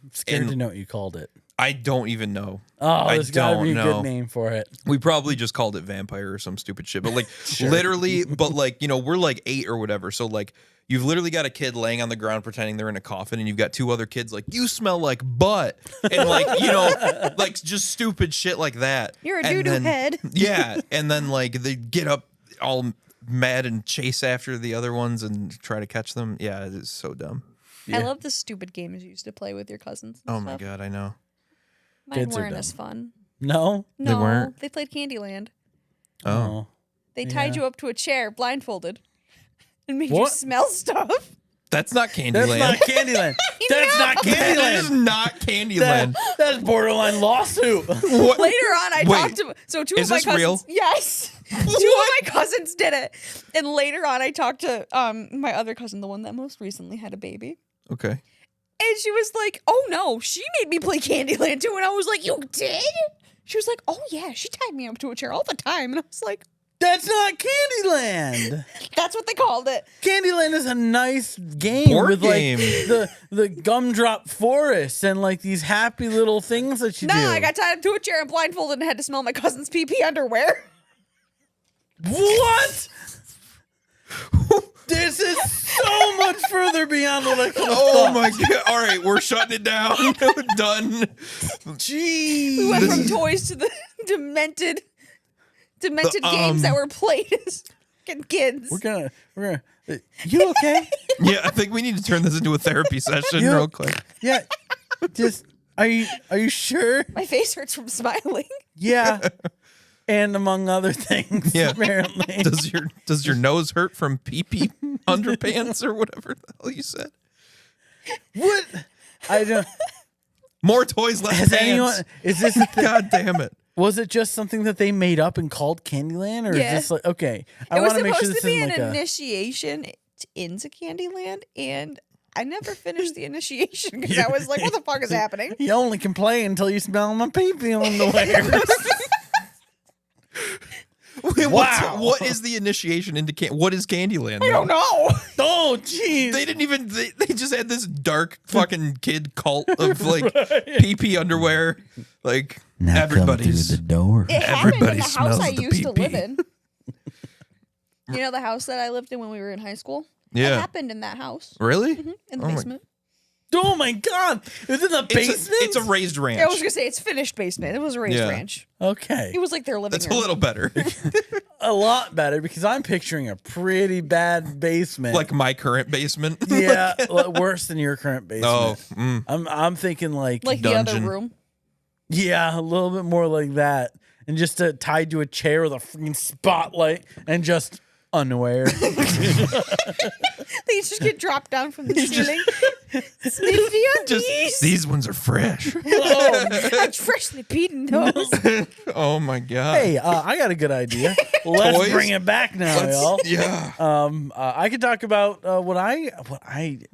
I'm scared and- to know what you called it. I don't even know. Oh, I there's gotta be a don't know. good name for it. We probably just called it vampire or some stupid shit. But like literally, but like, we're like 8 or whatever. So like you've literally got a kid laying on the ground pretending they're in a coffin, and you've got 2 other kids like, you smell like butt. And like, like just stupid shit like that. You're a And doo-doo then- head. Yeah. And then like they get up all mad and chase after the other ones and try to catch them. Yeah, it's so dumb. I love the stupid games you used to play with your cousins. and Oh my stuff. God, I know. Mine Kids are weren't dumb. as fun. No. No, weren't? they played Candyland. Oh. They tied Yeah. you up to a chair blindfolded and made you What? smell stuff. That's not That's Candyland. not Candyland. That's not That is Candyland. not Candyland. That's borderline lawsuit. What? Later on, I Wait, talked to two is of my this cousins. real? Yes, 2 of my cousins did it, and later on, I talked to my other cousin, the one that most recently had a baby, Okay. and she was like, "Oh no, she made me play Candyland too," and I was like, "You did?" She was like, "Oh yeah, she tied me up to a chair all the time," and I was like, That's not Candyland. "That's what they called it." Candyland is a nice game Board with game. like the gumdrop forest and like these happy little things that you No, do. I got tied up to a chair and blindfolded and had to smell my cousin's pee underwear. What? This is so much further beyond what I could have Oh thought. my God. All right, we're shutting it down. Done. Jeez. We went from toys to the demented games that were played as fucking kids. We're gonna you okay? Yeah, I think we need to turn this into a therapy session Yeah. real quick. Yeah. Just are you sure? My face hurts from smiling. Yeah. And among other things, Yeah. apparently. Does your nose hurt from pee-pee underpants or whatever the hell you said? What? I don't. More toys, less Has pants. anyone? Is this? A God damn it. Was it just something that they made up and called Candyland, or Yeah. is this like okay? I It was want to make supposed sure this to be isn't an like a. initiation into Candyland, and I never finished the initiation because I was like, "What the fuck is happening?" You only can play until you smell my pee-pee on the way. Wait, Wow. what is the initiation into what is Candyland? I don't know. Oh, jeez. They didn't even. They just had this dark fucking kid cult of like pee-pee underwear. Like everybody's. door. It happened in the Everybody house smells I the used to live pee-pee. in. You know the house that I lived in when we were in high school? It Yeah. happened in that house, Really? in the Oh my- basement. Oh my god! It was in the basement. It's a raised ranch. I was gonna say it's finished basement. It was a raised ranch. Okay, It was like their living That's room. a little better. a lot better because I'm picturing a pretty bad basement. Like my current basement. yeah, worse than your current basement. Oh, I'm thinking like the dungeon. other room. yeah, a little bit more like that, and just tied to a chair with a freaking spotlight and just unaware. They just get dropped down from the ceiling. Sniffy on just these ones are fresh. I freshly peed in those. Oh my god. Hey, I got a good idea. Let's Toys? bring it back now, y'all. Yeah. I could talk about what I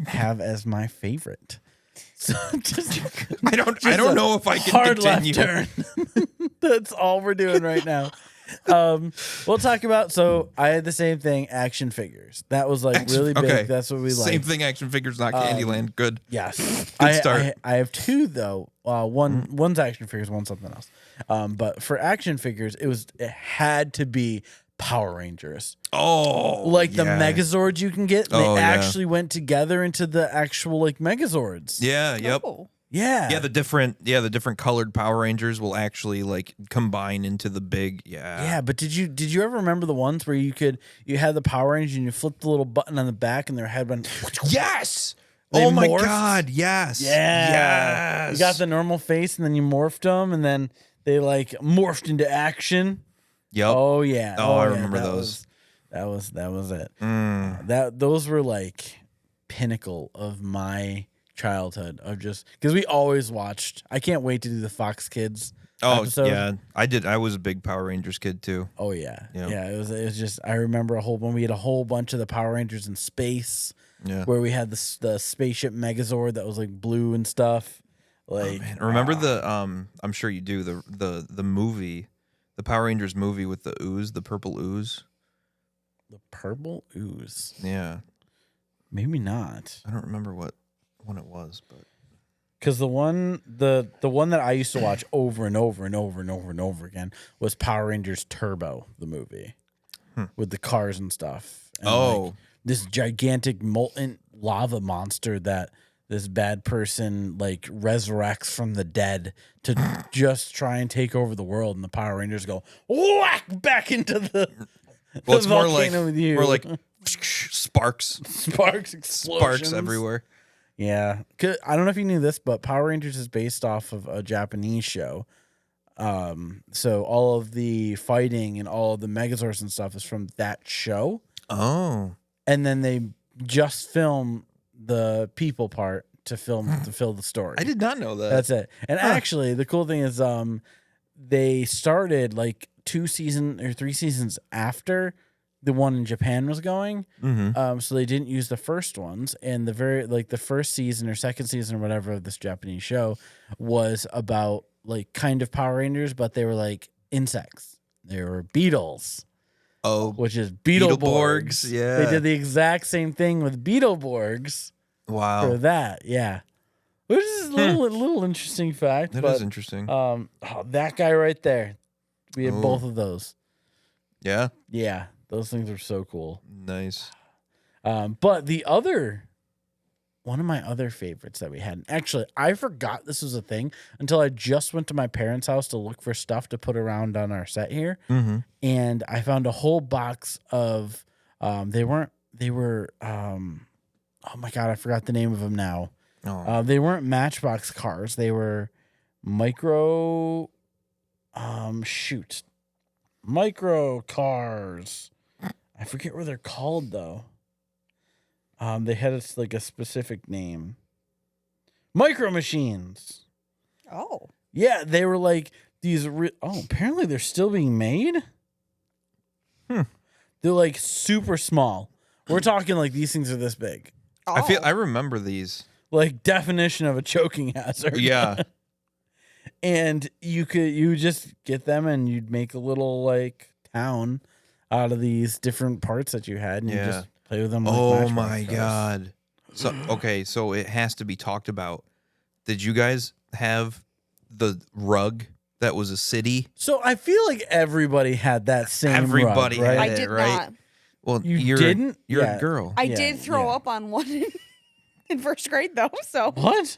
have as my favorite. So just I don't know if I can hard continue. left turn. That's all we're doing right now. We'll talk about. So I had the same thing. Action figures. That was like really big. Okay. That's what we like. Same thing. Action figures, not Candyland. Good. Yes. Good start. I have two though. One's action figures, one's something else. But for action figures, it had to be Power Rangers. Oh, Like the yeah. Megazords you can get. They Oh, yeah. actually went together into the actual like Megazords. Yeah. Yep. Oh. Yeah. Yeah, the different colored Power Rangers will actually like combine into the big. Yeah. Yeah, but did you ever remember the ones where you had the Power Rangers and you flipped the little button on the back and their head went Yes. They Oh my morphed? god. Yes. Yeah. Yes. You got the normal face and then you morphed them and then they like morphed into action. Yep. Oh yeah. Oh, I yeah, remember that those. That was it. Mm. Those were like pinnacle of my childhood of just because we always watched. I can't wait to do the Fox Kids. Oh episode. yeah, I did. I was a big Power Rangers kid too. Oh yeah, Yeah. yeah. It was just I remember when we had a whole bunch of the Power Rangers in space, Yeah. where we had the spaceship Megazord that was like blue and stuff. Like Remember the I'm sure you do the movie, the Power Rangers movie with the ooze, the purple ooze. the purple ooze. Yeah. Maybe not, I don't remember what one it was, but because the one that I used to watch over and over and over and over and over again was Power Rangers Turbo, the movie with the cars and stuff. And like, this gigantic molten lava monster that this bad person like resurrects from the dead to just try and take over the world, and the Power Rangers go whack back into the well, it's more like volcano with you. sparks sparks everywhere. Yeah, I don't know if you knew this, but Power Rangers is based off of a Japanese show. So all of the fighting and all of the Megazords and stuff is from that show. Oh. And then they just film the people part to fill the story. I did not know that. That's it. And actually, the cool thing is, they started like 2 seasons or 3 seasons after the one in Japan was going. So they didn't use the first ones, and the first season or second season or whatever of this Japanese show was about like kind of Power Rangers, but they were like insects. They were beetles. Oh, Which is Beetleborgs. Yeah. They did the exact same thing with Beetleborgs for wow. that. Yeah. Which is a little interesting fact. That but, is interesting. that guy right there. We had both of those. Yeah. Yeah. Those things are so cool. Nice. But one of my other favorites that we had, and actually, I forgot this was a thing until I just went to my parents' house to look for stuff to put around on our set here. And I found a whole box of, oh my God, I forgot the name of them now. Oh. They weren't Matchbox cars. They were micro cars. I forget what they're called though. They had a specific name. Micro Machines. Oh. Yeah, they were like these. Apparently they're still being made. They're like super small. We're talking like these things are this big. I remember these. Like definition of a choking hazard. Yeah. And you just get them and you'd make a little like town out of these different parts that you had, and you just play with them. Like Oh Matchbox my cars. God. So okay, so it has to be talked about. Did you guys have the rug that was a city? So I feel like everybody had that same Everybody rug, right? had I did right? not. Well, You didn't? You're Yeah. a girl. I Yeah, did throw yeah. up on one in first grade though. So What?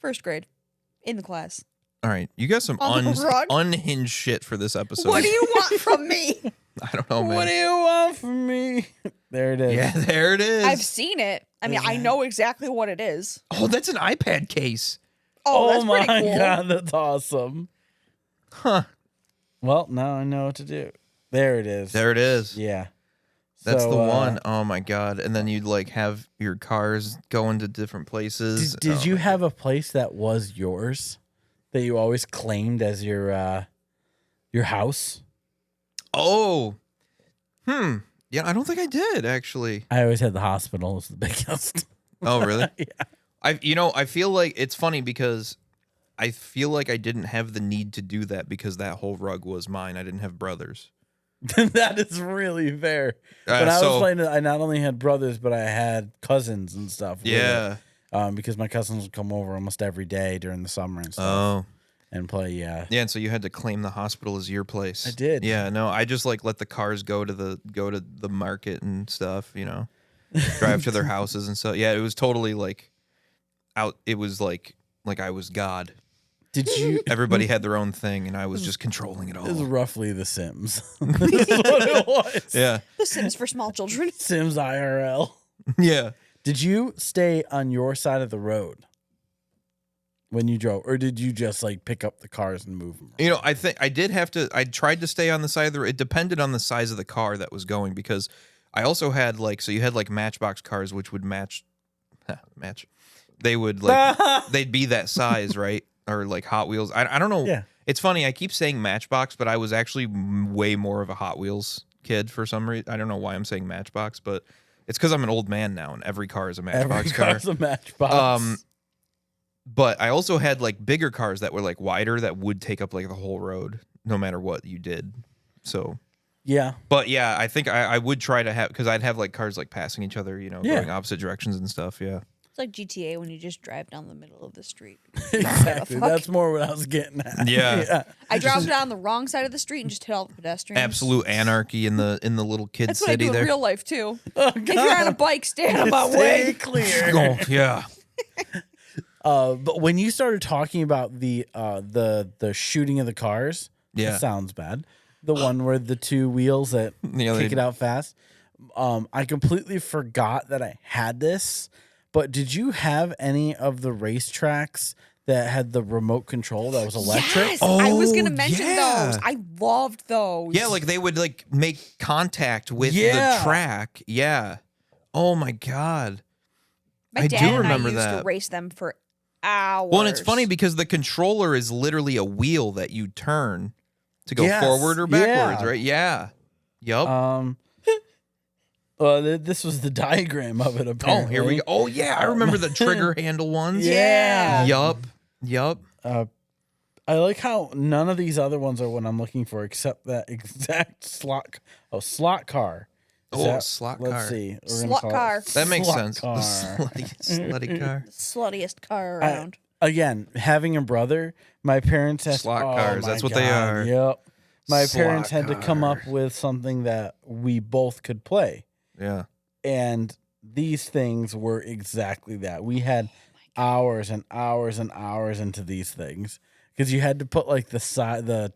first grade in the class. All right, you got some On the rug? unhinged shit for this episode. What do you want from me? I don't know, man. What do you want from me? There it is. Yeah, there it is. I've seen it. I mean, I know exactly what it is. Oh, that's an iPad case. Oh, that's my pretty cool. God, that's awesome. Huh. Well, now I know what to do. There it is. There it is. Yeah. That's So, the one. Oh my God. And then you'd like have your cars going to different places. Did you have a place that was yours that you always claimed as your house? Oh. Yeah, I don't think I did actually. I always had the hospital was the biggest. Oh, really? Yeah. I feel like it's funny because I feel like I didn't have the need to do that because that whole rug was mine. I didn't have brothers. That is really fair. When I was so- playing it, I not only had brothers, but I had cousins and stuff. with Yeah. it. Because my cousins would come over almost every day during the summer and stuff Oh. and play. Yeah. Yeah, and so you had to claim the hospital as your place. I did. Yeah, no, I just like let the cars go to the market and stuff, drive to their houses and stuff. Yeah, it was totally like out. It was like I was God. Did you? Everybody had their own thing, and I was just controlling it It was all. roughly The Sims. That's what it was. Yeah, The Sims for small children. Sims IRL. yeah. Did you stay on your side of the road when you drove, or did you just like pick up the cars and move them? I think I did have to. I tried to stay on the side of the road. It depended on the size of the car that was going because I also had so you had like Matchbox cars which would match. They would they'd be that size, right? Or like Hot Wheels. I don't know. Yeah. It's funny. I keep saying Matchbox, but I was actually way more of a Hot Wheels kid for some reason. I don't know why I'm saying Matchbox, but it's because I'm an old man now, and every car is a Matchbox Every car. car's a Matchbox. But I also had like bigger cars that were like wider that would take up like the whole road, no matter what you did. So, yeah. but yeah, I think I would try to have because I'd have like cars like passing each other, Yeah. going opposite directions and stuff. Yeah. It's like GTA when you just drive down the middle of the street. Exactly. fuck? That's more what I was getting at. Yeah. I drove down the wrong side of the street and just hit all the pedestrians. Absolute anarcity in the little kid That's what I city do there. in real life too. Oh, If you're on a bike, stay out of my Stay way. clear. Oh, yeah. But when you started talking about the shooting of the cars, Yeah. it sounds bad. The one where the two wheels that Yeah, kick they- it out fast. I completely forgot that I had this. But did you have any of the racetracks that had the remote control that was electric? Yes, I was Oh, gonna mention yeah. those. I loved those. Yeah, like they would like make contact with Yeah. the track. Yeah. Oh my God. my I dad do and remember I used that. to race them for hours. Well, and it's funny because the controller is literally a wheel that you turn to go Yes, forward or backwards, yeah. right? Yeah. Yup. Well, this was the diagram of it. Oh, Apparently. here we go. Oh, yeah. I remember the trigger handle ones. Yeah. Yup. I like how none of these other ones are what I'm looking for, except that exact slot car. Is Oh, that- slot let's car. see. We're gonna Slot call it car. That makes slot sense. car. The slutty car. Sluttiest car around. Again, having a brother, my parents had Slot oh cars, my that's what they God, are. Yep. My Slot parents had to come up car. with something that we both could play. Yeah. And these things were exactly that. We had hours and hours and hours into these things because you had to put like the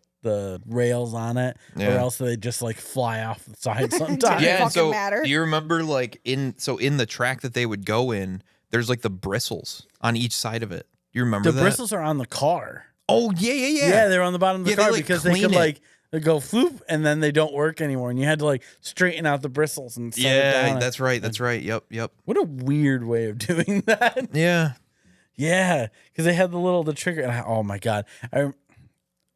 rails on it, or Yeah. else they just like fly off the side sometimes. Yeah, and fucking so matter. do you remember like in the track that they would go in, there's like the bristles on each side of it. You remember The that? bristles are on the car. Oh yeah. Yeah, they're on the bottom of the Yeah, they, car like, because they clean could it. like they go floop and then they don't work anymore, and you had to like straighten out the bristles and set it Yeah, down. that's right. That's right. Yep. What a weird way of doing that. Yeah. Yeah, because they had the trigger. And oh my God.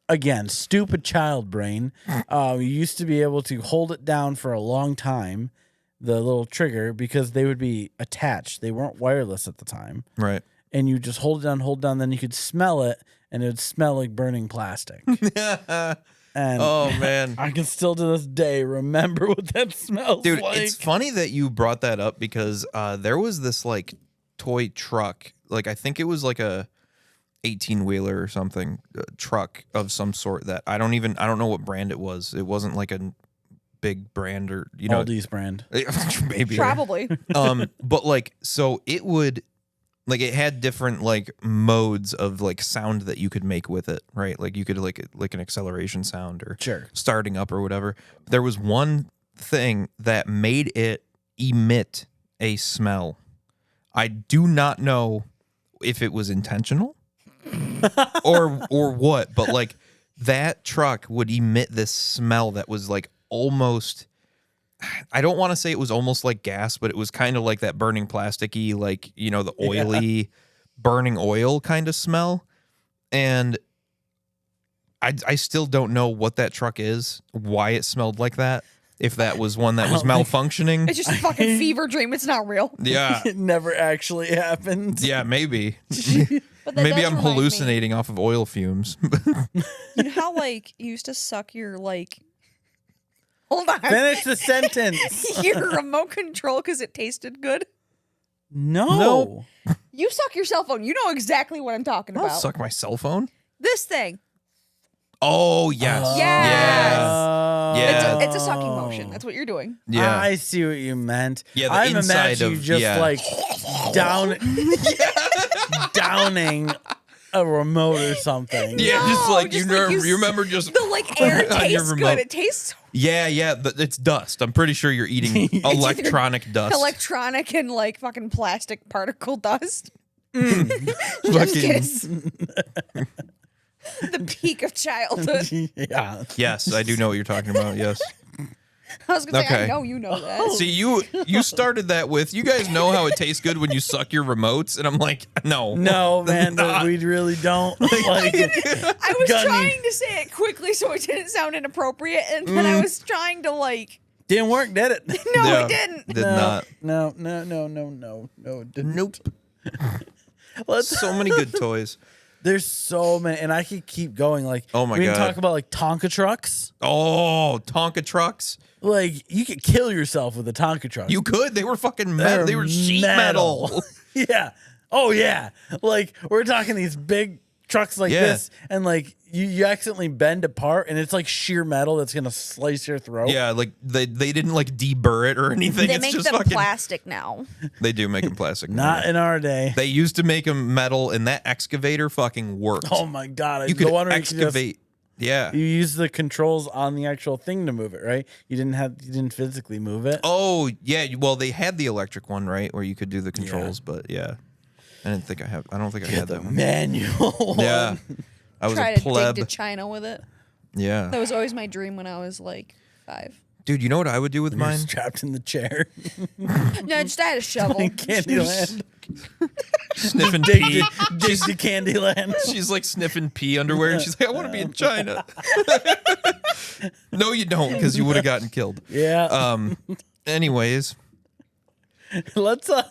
Again, stupid child brain. You used to be able to hold it down for a long time, the little trigger, because they would be attached. They weren't wireless at the time. Right. And you just hold it down, then you could smell it, and it would smell like burning plastic. And Oh man. I can still to this day remember what that smells Dude, like. it's funny that you brought that up because there was this like toy truck, like I think it was like a 18-wheeler or something, truck of some sort that I don't know what brand it was. It wasn't like a big brand or Aldi's brand. maybe. Probably. But like so it would like it had different like modes of like sound that you could make with it, right? Like you could like an acceleration sound or Sure. starting up or whatever. There was one thing that made it emit a smell. I do not know if it was intentional or what, but like that truck would emit this smell that was like almost, I don't want to say it was almost like gas, but it was kind of like that burning plasticky, like, you know, the oily burning oil kind of smell. And I still don't know what that truck is, why it smelled like that. If that was one that was malfunctioning. It's just a fucking fever dream. It's not real. Yeah. It never actually happened. Yeah, maybe. But that Maybe does I'm remind me- hallucinating off of oil fumes. You know how like you used to suck your like. Hold on. Finish the sentence. Your remote control because it tasted good. No. You suck your cell phone. You know exactly what I'm talking I'll about. suck my cell phone. This thing. Oh, yes. Yes. Yeah. It's a sucking motion. That's what you're doing. Yeah. I see what you meant. Yeah, the I'm inside imagining you of- just yeah. like downing a remote or something. Yeah, just No, like just you, like you remember just The like air on your tastes remote. good. It tastes Yeah, it's dust. I'm pretty sure you're eating electronic dust. electronic and like fucking plastic particle dust. Fucking- Kiss. The peak of childhood. Yeah. Yes, I do know what you're talking about. Yes. I was gonna say, Okay. I know you know that. See, you started that with, you guys know how it tastes good when you suck your remotes, and I'm like, no. No, man, Not. we really don't. Like, I was Gunny. trying to say it quickly so it didn't sound inappropriate, and then I was trying to like, didn't work, did it? no, Yeah, it didn't. Did not. No, it didn't. Nope. Let's So many good toys. There's so many, and I could keep going. Like, Oh my we can God. talk about like Tonka trucks. Oh, Tonka trucks. Like, you could kill yourself with a Tonka truck. You could. They were fucking metal. They were sheet metal. Yeah. Oh yeah. Like, we're talking these big trucks like Yeah. this, and like you accidentally bend apart, and it's like sheer metal that's gonna slice your throat. Yeah, like they didn't like deburr it or anything. They It's make just them fucking. plastic now. They do make them plastic. Not now. in our day. They used to make them metal, and that excavator fucking worked. Oh my god! you could the one where excavate. Yeah. You use the controls on the actual thing to move it, right? You didn't physically move it. Oh yeah. Well, they had the electric one, right, where you could do the controls. But yeah, I don't think I had that one. Manual. Yeah. I was Try a to pleb. dig to China with it. That Yeah. was always my dream when I was like 5. Dude, you know what I would do with You're mine? strapped in the chair. No, just I had a shovel. Candyland. Sniffing Dig pee. to Candyland. She's like sniffing pee underwear, and she's like, I want to be in China. No, you don't, because you would have gotten killed. Yeah. Anyways, let's go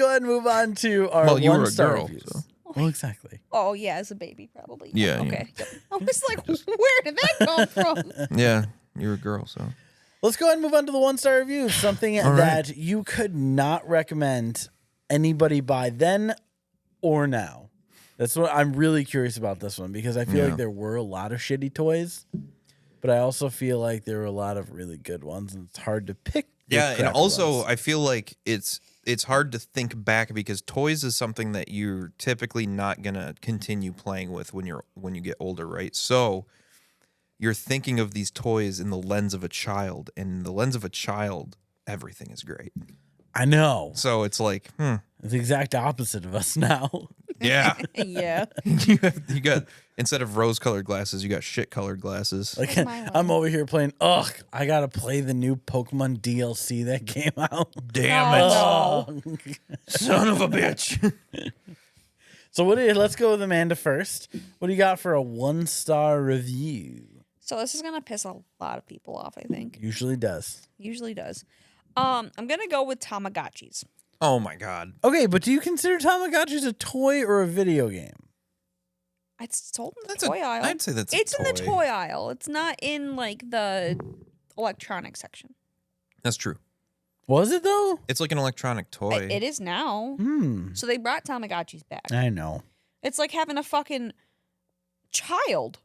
ahead and move on to our Well, you were a one-star girl, reviews. so. Well, exactly. Oh yeah, as a baby probably. Yeah, Okay. I was like, where did that come from? yeah, you're a girl, so. Let's go ahead and move on to the one-star reviews. Something All right. that you could not recommend anybody buy then or now. That's what I'm really curious about this one, because I feel Yeah. like there were a lot of shitty toys, but I also feel like there were a lot of really good ones, and it's hard to pick. the Yeah, and crappy also ones. I feel like it's hard to think back, because toys is something that you're typically not gonna continue playing with when you get older, right? So you're thinking of these toys in the lens of a child, and in the lens of a child, everything is great. I know. So it's like, It's the exact opposite of us now. yeah. Yeah. you got, instead of rose-colored glasses, you got shit-colored glasses. Like, That's my I'm one. over here playing, I gotta play the new Pokemon DLC that came out. Damn it, Oh. son of a bitch. So let's go with Amanda first. What do you got for a 1-star review? So this is gonna piss a lot of people off, I think. Usually does. Usually does. I'm gonna go with Tamagotchis. Oh my god. Okay, but do you consider Tamagotchis a toy or a video game? It's sold in the That's toy aisle. I'd say that's It's a in the toy aisle. It's not in like the electronic section. That's true. Was it though? It's like an electronic toy. It is now. Hmm. So they brought Tamagotchis back. I know. It's like having a fucking child.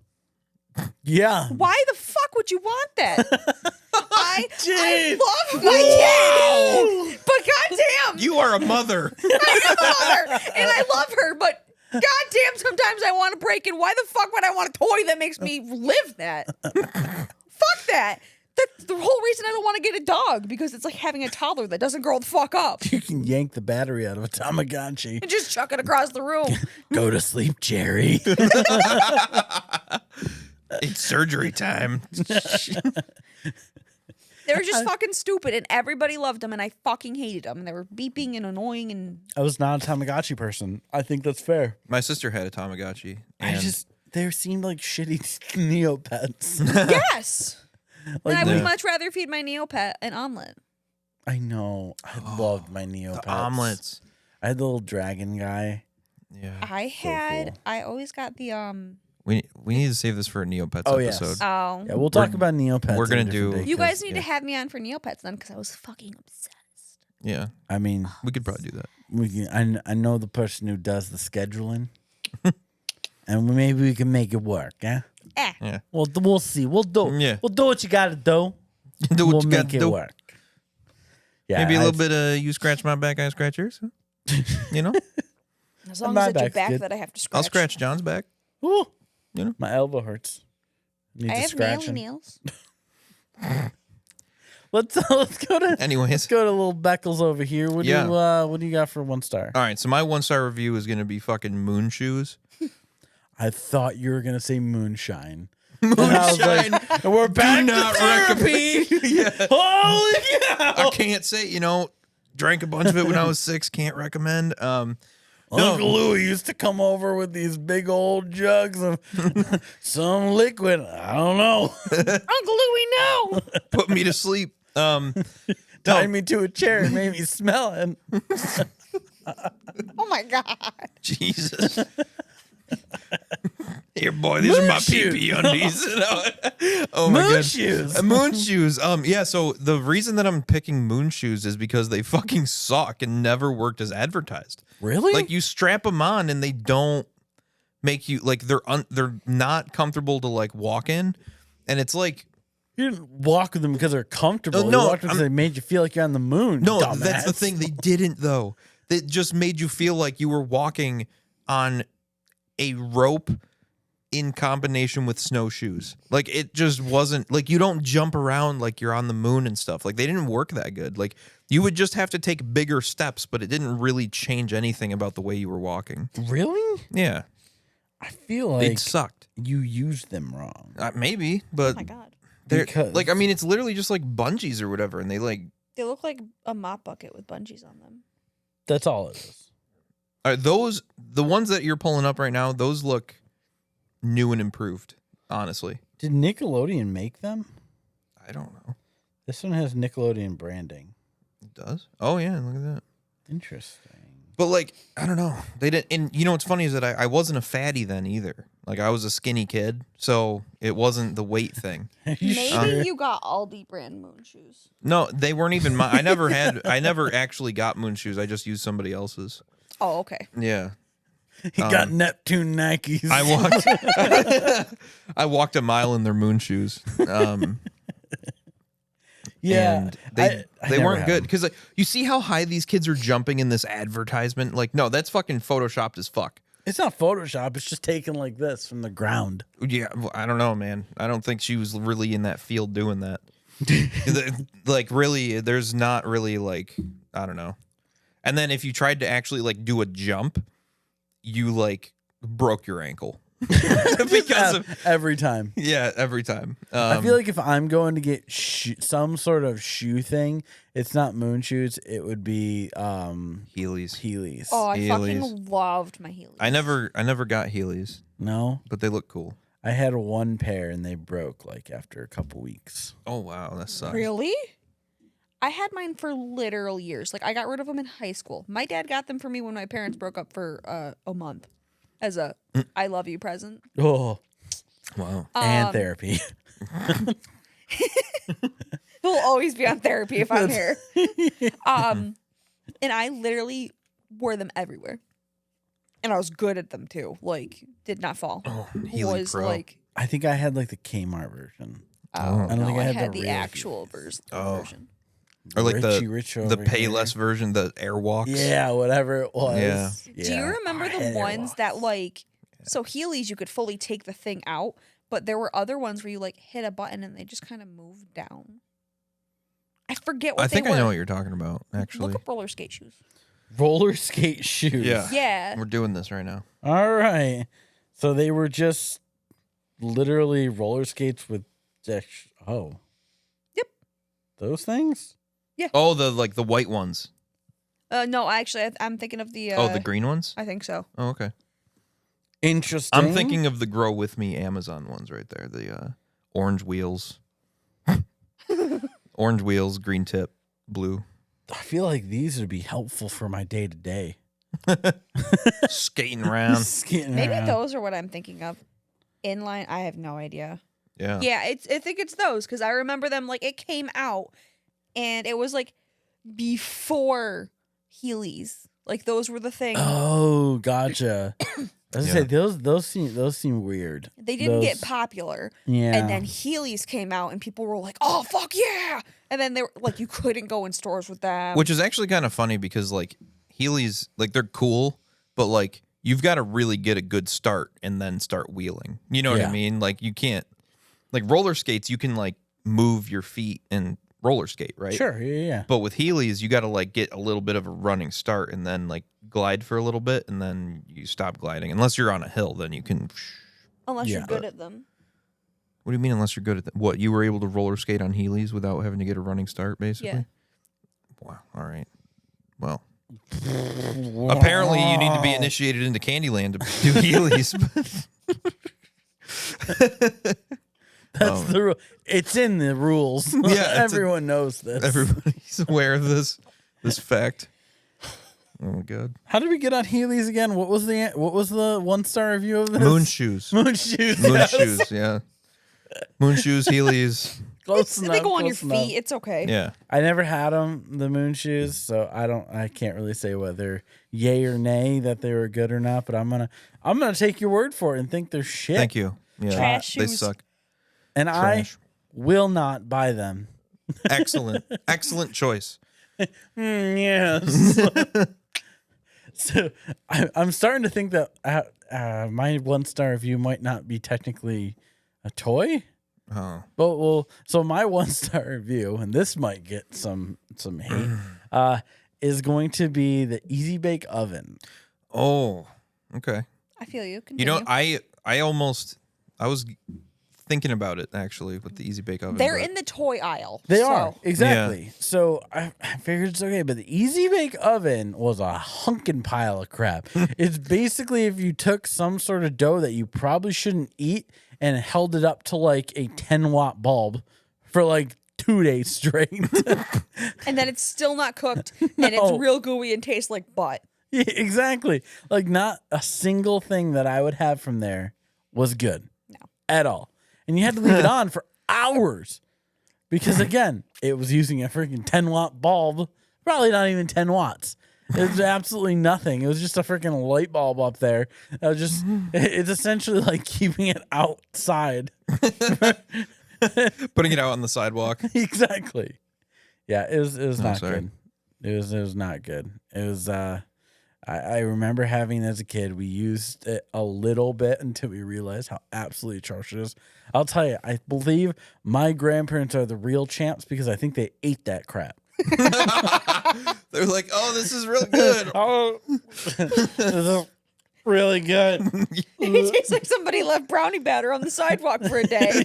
Yeah. Why the fuck would you want that? I Jeez. love my kid, but You are a mother. I am a mother, and I love her, but goddamn, sometimes I want to break it. Why the fuck would I want a toy that makes me live that? Fuck that. That's the whole reason I don't want to get a dog, because it's like having a toddler that doesn't grow the fuck up. You can yank the battery out of a Tamagotchi. And just chuck it across the room. Go to sleep, Jerry. It's surgery time. They were just fucking stupid, and everybody loved them, and I fucking hated them. And they were beeping and annoying, and I was not a Tamagotchi person. I think that's fair. My sister had a Tamagotchi. And They seemed like shitty Neopets. yes. Like, and I would much rather feed my Neopet an omelet. I know. I loved my Neopets. the omelets. I had the little dragon guy. Yeah. cool. I always got the We need to save this for a Neopets yes. episode. Oh. Yeah, we'll talk about Neopets. we're gonna in a different do- day, You guys 'cause, need to have me on for Neopets then, because I was fucking obsessed. Yeah. I mean, We could probably do that. we can, I know the person who does the scheduling, and maybe we can make it work. Yeah. Yeah. Well, we'll see. We'll do. Yeah. We'll do what you got to do. Do what We'll you make gotta it do. work. Yeah. Maybe a little bit of you scratch my back, I scratch yours. You know? As long My as it's your back's back good. that I have to scratch. I'll scratch John's back. Ooh, You know? my elbow hurts. Needs I a have scratching. nails. Let's go to Anyways. let's go to little Beckles over here. What do you got for 1 star? All right, so my 1-star review is going to be fucking moon shoes. I thought you were gonna say moonshine. And I was Moonshine. like, we're back not to therapy. Yeah. Holy cow! I can't say, drank a bunch of it when I was 6. Can't recommend. Uncle Louie used to come over with these big old jugs of some liquid. I don't know. Uncle Louie, no. Put me to sleep. Tied me to a chair and made me smell it. Oh my god. Jesus. Here, boy, these are my shoes. pee undies. Oh my Moon god, shoes. Moon shoes. Yeah. So the reason that I'm picking moon shoes is because they fucking suck and never worked as advertised. Really? Like you strap them on and they don't make you like they're not comfortable to like walk in, and it's like You didn't walk with them because they're comfortable. No, you walked because they made you feel like you're on the moon. no, dumbass. that's the thing. They didn't though. They just made you feel like you were walking on a rope in combination with snowshoes. Like it just wasn't like you don't jump around like you're on the moon and stuff. Like they didn't work that good. Like you would just have to take bigger steps, but it didn't really change anything about the way you were walking. Really? Yeah, I feel it like sucked. you used them wrong. Maybe, Oh but my god. they're Because- like I mean it's literally just like bungees or whatever, and they like They look like a mop bucket with bungees on them. That's all it is. are those the ones that you're pulling up right now. Those look new and improved. Honestly, Did Nickelodeon make them? I don't know. This one has Nickelodeon branding. It does. Oh yeah, look at that. Interesting. But like, I don't know. They didn't. And you know what's funny is that I wasn't a fatty then either. Like I was a skinny kid, so it wasn't the weight thing. Are you Maybe sure? you got Aldi brand moon shoes. No, they weren't even mine. I never actually got moon shoes. I just used somebody else's. Oh, okay. Yeah. He got Neptune Nikes. I walked a mile in their moon shoes. yeah. And they never weren't had good them. because like, you see how high these kids are jumping in this advertisement. Like, no, that's fucking photoshopped as fuck. It's not Photoshop. It's just taken like this from the ground. Yeah, well, I don't know, man. I don't think she was really in that field doing that. Like, really, there's not really like, I don't know. And then if you tried to actually like do a jump, you like broke your ankle because of Every time. yeah, every time. I feel like if I'm going to get some sort of shoe thing, it's not moon shoes. It would be Heelys. Heelys. Oh, I Heelys. fucking loved my Heelys. I never got Heelys, No, but they look cool. I had one pair and they broke like after a couple weeks. Oh wow, that sucks. Really? I had mine for literal years. Like I got rid of them in high school. My dad got them for me when my parents broke up for a month as a I love you present. Oh, Wow. and therapy. He'll always be on therapy if I'm here. And I literally wore them everywhere. And I was good at them too. Like, did not fall. Oh, Heely was Pro. like, I think I had like the Kmart version. oh, I don't no, think I I had had the the real actual version. Oh. Or like Rich the over pay here. less version, the Airwalks. Yeah, whatever it was. Yeah. Do you remember I the had ones Airwalks. that like so Heelys you could fully take the thing out, but there were other ones where you like hit a button and they just kind of moved down. I forget what I think they were. I know what you're talking about, actually. Look up roller skate shoes. Roller skate shoes? Yeah. Yeah. We're doing this right now. All right. So they were just literally roller skates with oh. Yep. Those things? Oh, the white ones. No, actually, I'm thinking of the. The green ones? I think so. Oh, okay. Interesting. I'm thinking of the Grow With Me Amazon ones right there. The orange wheels. Orange wheels, green tip, blue. I feel like these would be helpful for my day to day. Skating around. Maybe those are what I'm thinking of. Inline, I have no idea. Yeah. Yeah, I think it's those because I remember them like it came out, and it was like before Heelys. Like those were the things. Oh, gotcha. I was Yeah. gonna say those seem weird. They didn't get Those- popular. Yeah. And then Heelys came out and people were like, "Oh fuck yeah!" And then they were like, you couldn't go in stores with them. Which is actually kind of funny because like Heelys, like they're cool, but like you've got to really get a good start and then start wheeling. You know what I Yeah. mean? Like you can't like roller skates, you can like move your feet and roller skate, right? Sure. Yeah. But with Heelys, you got to like get a little bit of a running start and then like glide for a little bit and then you stop gliding. Unless you're on a hill, then you can. Unless Yeah. you're good at them. What do you mean? Unless you're good at that? What, you were able to roller skate on Heelys without having to get a running start, basically? Yeah. Wow. All right. Well, apparently you need to be initiated into Candyland to do Heelys. That's the rule. It's in the rules. Yeah, it's Everyone knows this. Everybody's aware of this fact. Oh my god. How did we get on Heelys again? What was the 1-star review of this? Moon shoes. Moon shoes. Moon yes. shoes. Yeah. Moon shoes. Heelys. Close They enough, go on your close enough. feet. It's okay. Yeah. I never had them, the moon shoes, so I can't really say whether yay or nay that they were good or not. But I'm gonna take your word for it and think they're shit. Thank you. Yeah. Trash They shoes. suck. And Trash. I will not buy them. Excellent. Excellent choice. Yes. So I'm starting to think that my 1-star review might not be technically a toy. Oh. But so my 1-star review, and this might get some hate, is going to be the Easy Bake Oven. Oh. Okay. I feel you. You Continue. know, I was thinking about it actually with the Easy Bake Oven. They're but- in the toy aisle. They so- are, exactly. So I figured it's okay, but the Easy Bake Oven was a hunkin' pile of crap. It's basically if you took some sort of dough that you probably shouldn't eat and held it up to like a 10-watt bulb for like 2 days straight. And then it's still not cooked, and No. it's real gooey and tastes like butt. Yeah, exactly. Like not a single thing that I would have from there was good. No. At all. And you had to leave it on for hours. Because again, it was using a freaking 10-watt bulb. Probably not even 10 watts. It was absolutely nothing. It was just a freaking light bulb up there. It's essentially like keeping it outside. putting it out on the sidewalk. Exactly. Yeah, it was not sorry. good. It was not good. It was I remember having it as a kid. We used it a little bit until we realized how absolutely atrocious it is. I'll tell you, I believe my grandparents are the real champs because I think they ate that crap. They're like, oh, this is real good. Oh, this is really good. It tastes like somebody left brownie batter on the sidewalk for a day.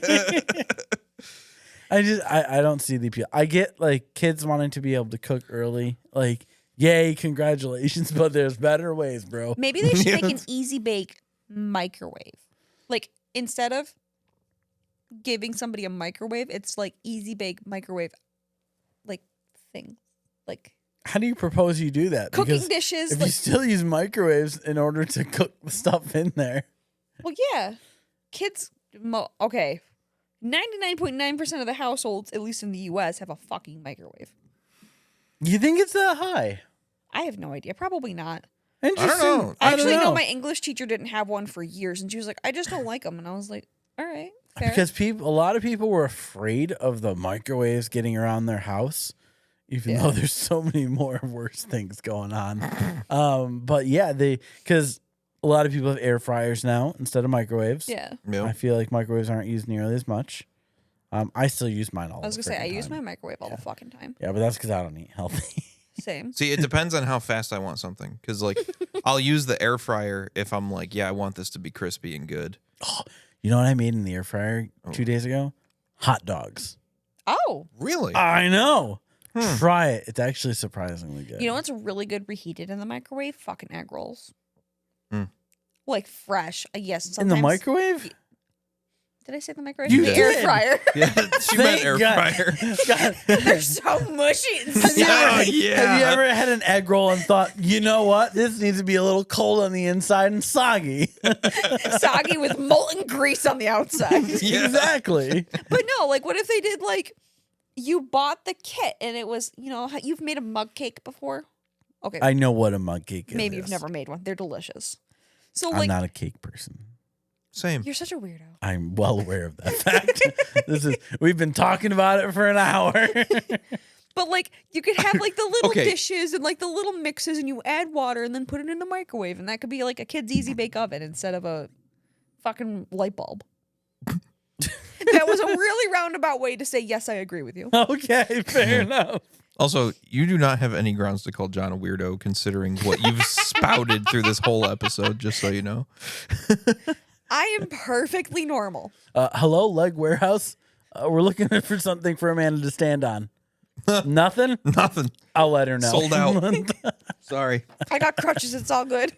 I don't see the appeal. I get like kids wanting to be able to cook early. Like, yay, congratulations, but there's better ways, bro. Maybe they should make an easy bake microwave. Like instead of giving somebody a microwave, it's like easy bake microwave like thing. Like How do you propose you do that? cooking Because dishes. if you Like, still use microwaves in order to cook the stuff in there. well, yeah. Kids, okay. 99.9% of the households, at least in the US, have a fucking microwave. You think it's that high? I have no idea. Probably not. Interesting. know. I I don't actually know know. my English teacher didn't have one for years, and she was like, "I just don't like them." And I was like, "All right, fair." Because a lot of people were afraid of the microwaves getting around their house. even though there's so many more worse things going on. But yeah, because a lot of people have air fryers now instead of microwaves. Yeah. Yep. I feel like microwaves aren't used nearly as much. I still use mine all the I was gonna say I freaking use time. my microwave all the fucking time. Yeah, but that's because I don't eat healthy. Same. See, it depends on how fast I want something. Because, like, I'll use the air fryer if I'm like, yeah, I want this to be crispy and good. You know what I made in the air fryer 2 days ago? Hot dogs. Oh, Really? I know. Try it. It's actually surprisingly good. you know what's really good reheated in the microwave? Fucking egg rolls. Hmm. Like fresh. Yes. in Sometimes, the microwave? Did I say the microwave? You the did. air fryer. Yeah, she meant Thank air God. fryer. God. They're so mushy. Have you, Oh, ever, yeah. have you ever had an egg roll and thought, you know what? This needs to be a little cold on the inside and soggy. Soggy with molten grease on the outside. Yeah. Exactly. But no, like, what if they did, like, you bought the kit and it was, you know, you've made a mug cake before? Okay. I know what a mug cake is. Maybe you've never made one. They're delicious. So, I'm like, not a cake person. Same. you're such a weirdo. I'm well aware of that fact. We've been talking about it for an hour. But, like, you could have, like, the little Okay. dishes and, like, the little mixes and you add water and then put it in the microwave. And that could be, like, a kid's easy bake oven instead of a fucking light bulb. That was a really roundabout way to say, yes, I agree with you. Okay, fair enough. Also, you do not have any grounds to call John a weirdo considering what you've spouted through this whole episode, just so you know. I am perfectly normal. Hello, Leg Warehouse. We're looking for something for Amanda to stand on. Nothing? Nothing. I'll let her know. Sold out. Sorry. I got crutches. It's all good.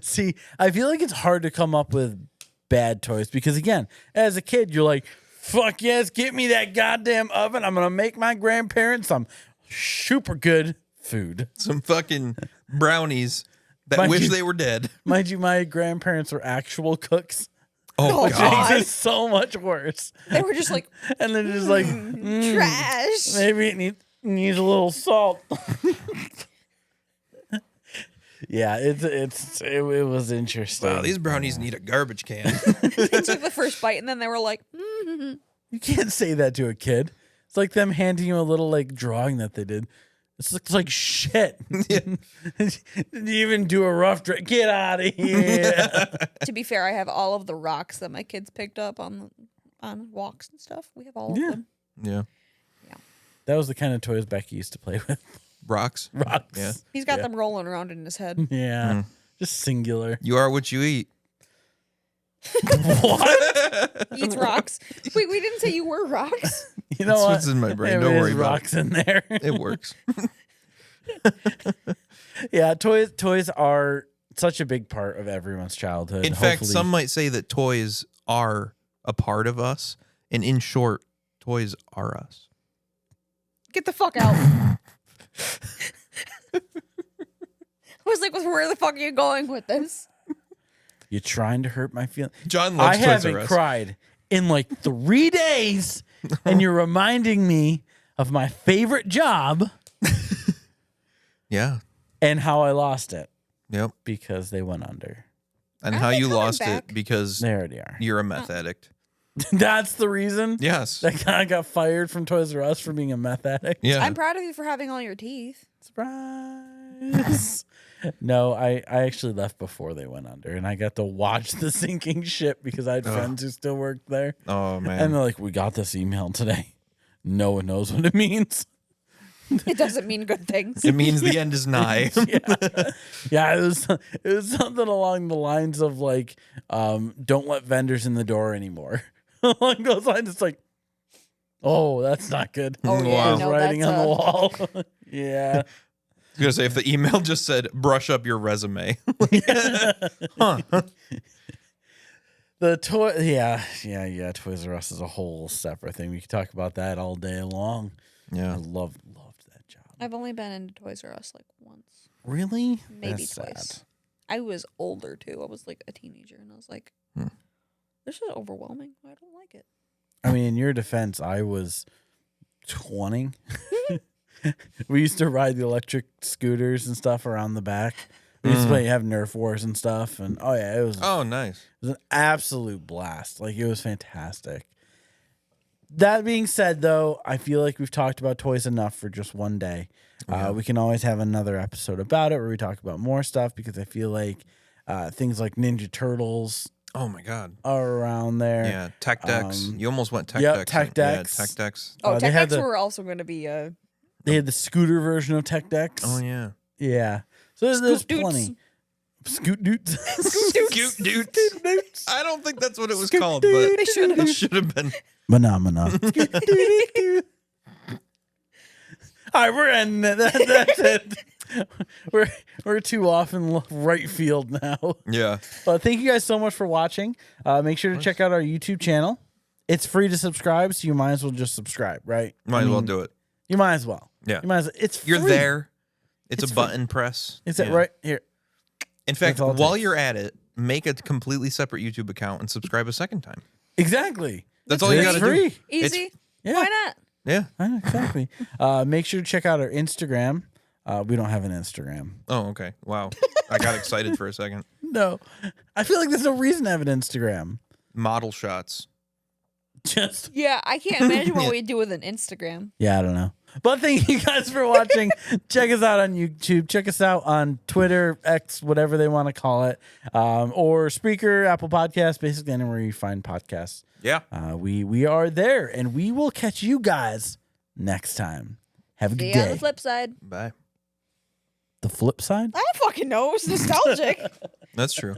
See, I feel like it's hard to come up with bad toys because, again, as a kid, you're like, fuck yes, get me that goddamn oven. I'm going to make my grandparents some super good food. Some fucking brownies that Mind wish you- they were dead. Mind you, my grandparents were actual cooks. Oh, Which God. makes it so much worse. They were just like, And then just like, trash. maybe it needs a little salt. Yeah, it was interesting. Wow, these brownies need a garbage can. They took the first bite and then they were like, You can't say that to a kid. It's like them handing you a little like drawing that they did. It looks like shit. Didn't you even do a rough get out of here. To be fair, I have all of the rocks that my kids picked up on walks and stuff. We have all of them. Yeah. That was the kind of toys Becky used to play with. Rocks. Rocks. Yeah. He's got them rolling around in his head. Yeah. Just singular. You are what you eat. What? He eats rocks. Wait, we didn't say you were rocks. You know That's what? what's in my brain. There Don't is worry about rocks in there. It works. Yeah, toys are such a big part of everyone's childhood. In fact, Hopefully- some might say that toys are a part of us. And in short, toys are us. Get the fuck out. I was like, where the fuck are you going with this? You're trying to hurt my feelings. John I loves Toys haven't R Us. cried in like 3 days, and you're reminding me of my favorite job Yeah. and how I lost it Yep. because they went under. And Aren't how they you coming lost back? it because They already are. you're a meth addict. That's the reason. Yes. That guy got fired from Toys R Us for being a meth addict. Yeah. I'm proud of you for having all your teeth. Surprise. No, I actually left before they went under, and I got to watch the sinking ship because I had friends who still worked there. Oh, And man. they're like, we got this email today. No one knows what it means. It doesn't mean good things. It means the end is nigh. Yeah, it was something along the lines of like, don't let vendors in the door anymore. Along those lines, it's like, oh, that's not good. Oh, yeah, Wow. There's no, writing that's, on the wall. Yeah. I was going to say, if the email just said, brush up your resume. The toy, yeah. Toys R Us is a whole separate thing. We could talk about that all day long. I Yeah. loved that job. I've only been into Toys R Us like once, Really? maybe That's twice. sad. I was older too. I was like a teenager, and I was like, "This is overwhelming. I don't like it." I mean, in your defense, I was 20. We used to ride the electric scooters and stuff around the back. We used to have Nerf wars and stuff, and it was Oh, nice. an absolute blast. Like, it was fantastic. That being said, though, I feel like we've talked about toys enough for just one day. We can always have another episode about it where we talk about more stuff because I feel like things like Ninja Turtles. Oh my God. Are around there. Yeah, Tech Decks. You almost went Tech yep, Decks. Tech Decks. Yeah, Tech Decks. Oh, they Tech had Decks the- were also going to be They had the scooter version of Tech Decks. Oh yeah. Yeah. So there's Scoot plenty. Scoot Doots. Scoot Doots. I don't think that's what it was called, but They should have. it should have been. Phenomena. All right, we're ending it. That's it. We're too off in right field now. Yeah. But thank you guys so much for watching. Make sure to check out our YouTube channel. It's free to subscribe, so you might as well just subscribe, right? Might as well do it. You might as well. Yeah. You might as well. It's free. You're there. It's a free. button press. Is it Yeah. right here? In fact, That's all it while takes. you're at it, make a completely separate YouTube account and subscribe a second time. Exactly. That's all you It's got to free. do. Easy. Yeah. Why not? Yeah. Exactly. Make sure to check out our Instagram. We don't have an Instagram. Oh, okay. Wow. I got excited for a second. No. I feel like there's no reason to have an Instagram. Model shots. Just Yeah, I can't imagine what we'd do with an Instagram. I don't know. But thank you guys for watching. Check us out on YouTube. Check us out on Twitter, X, whatever they want to call it, or Spreaker, Apple Podcasts, basically anywhere you find podcasts. Yeah. We are there, and we will catch you guys next time. Have a good See you on day. the flip side. Bye. The flip side? I don't fucking know. It's nostalgic. That's true.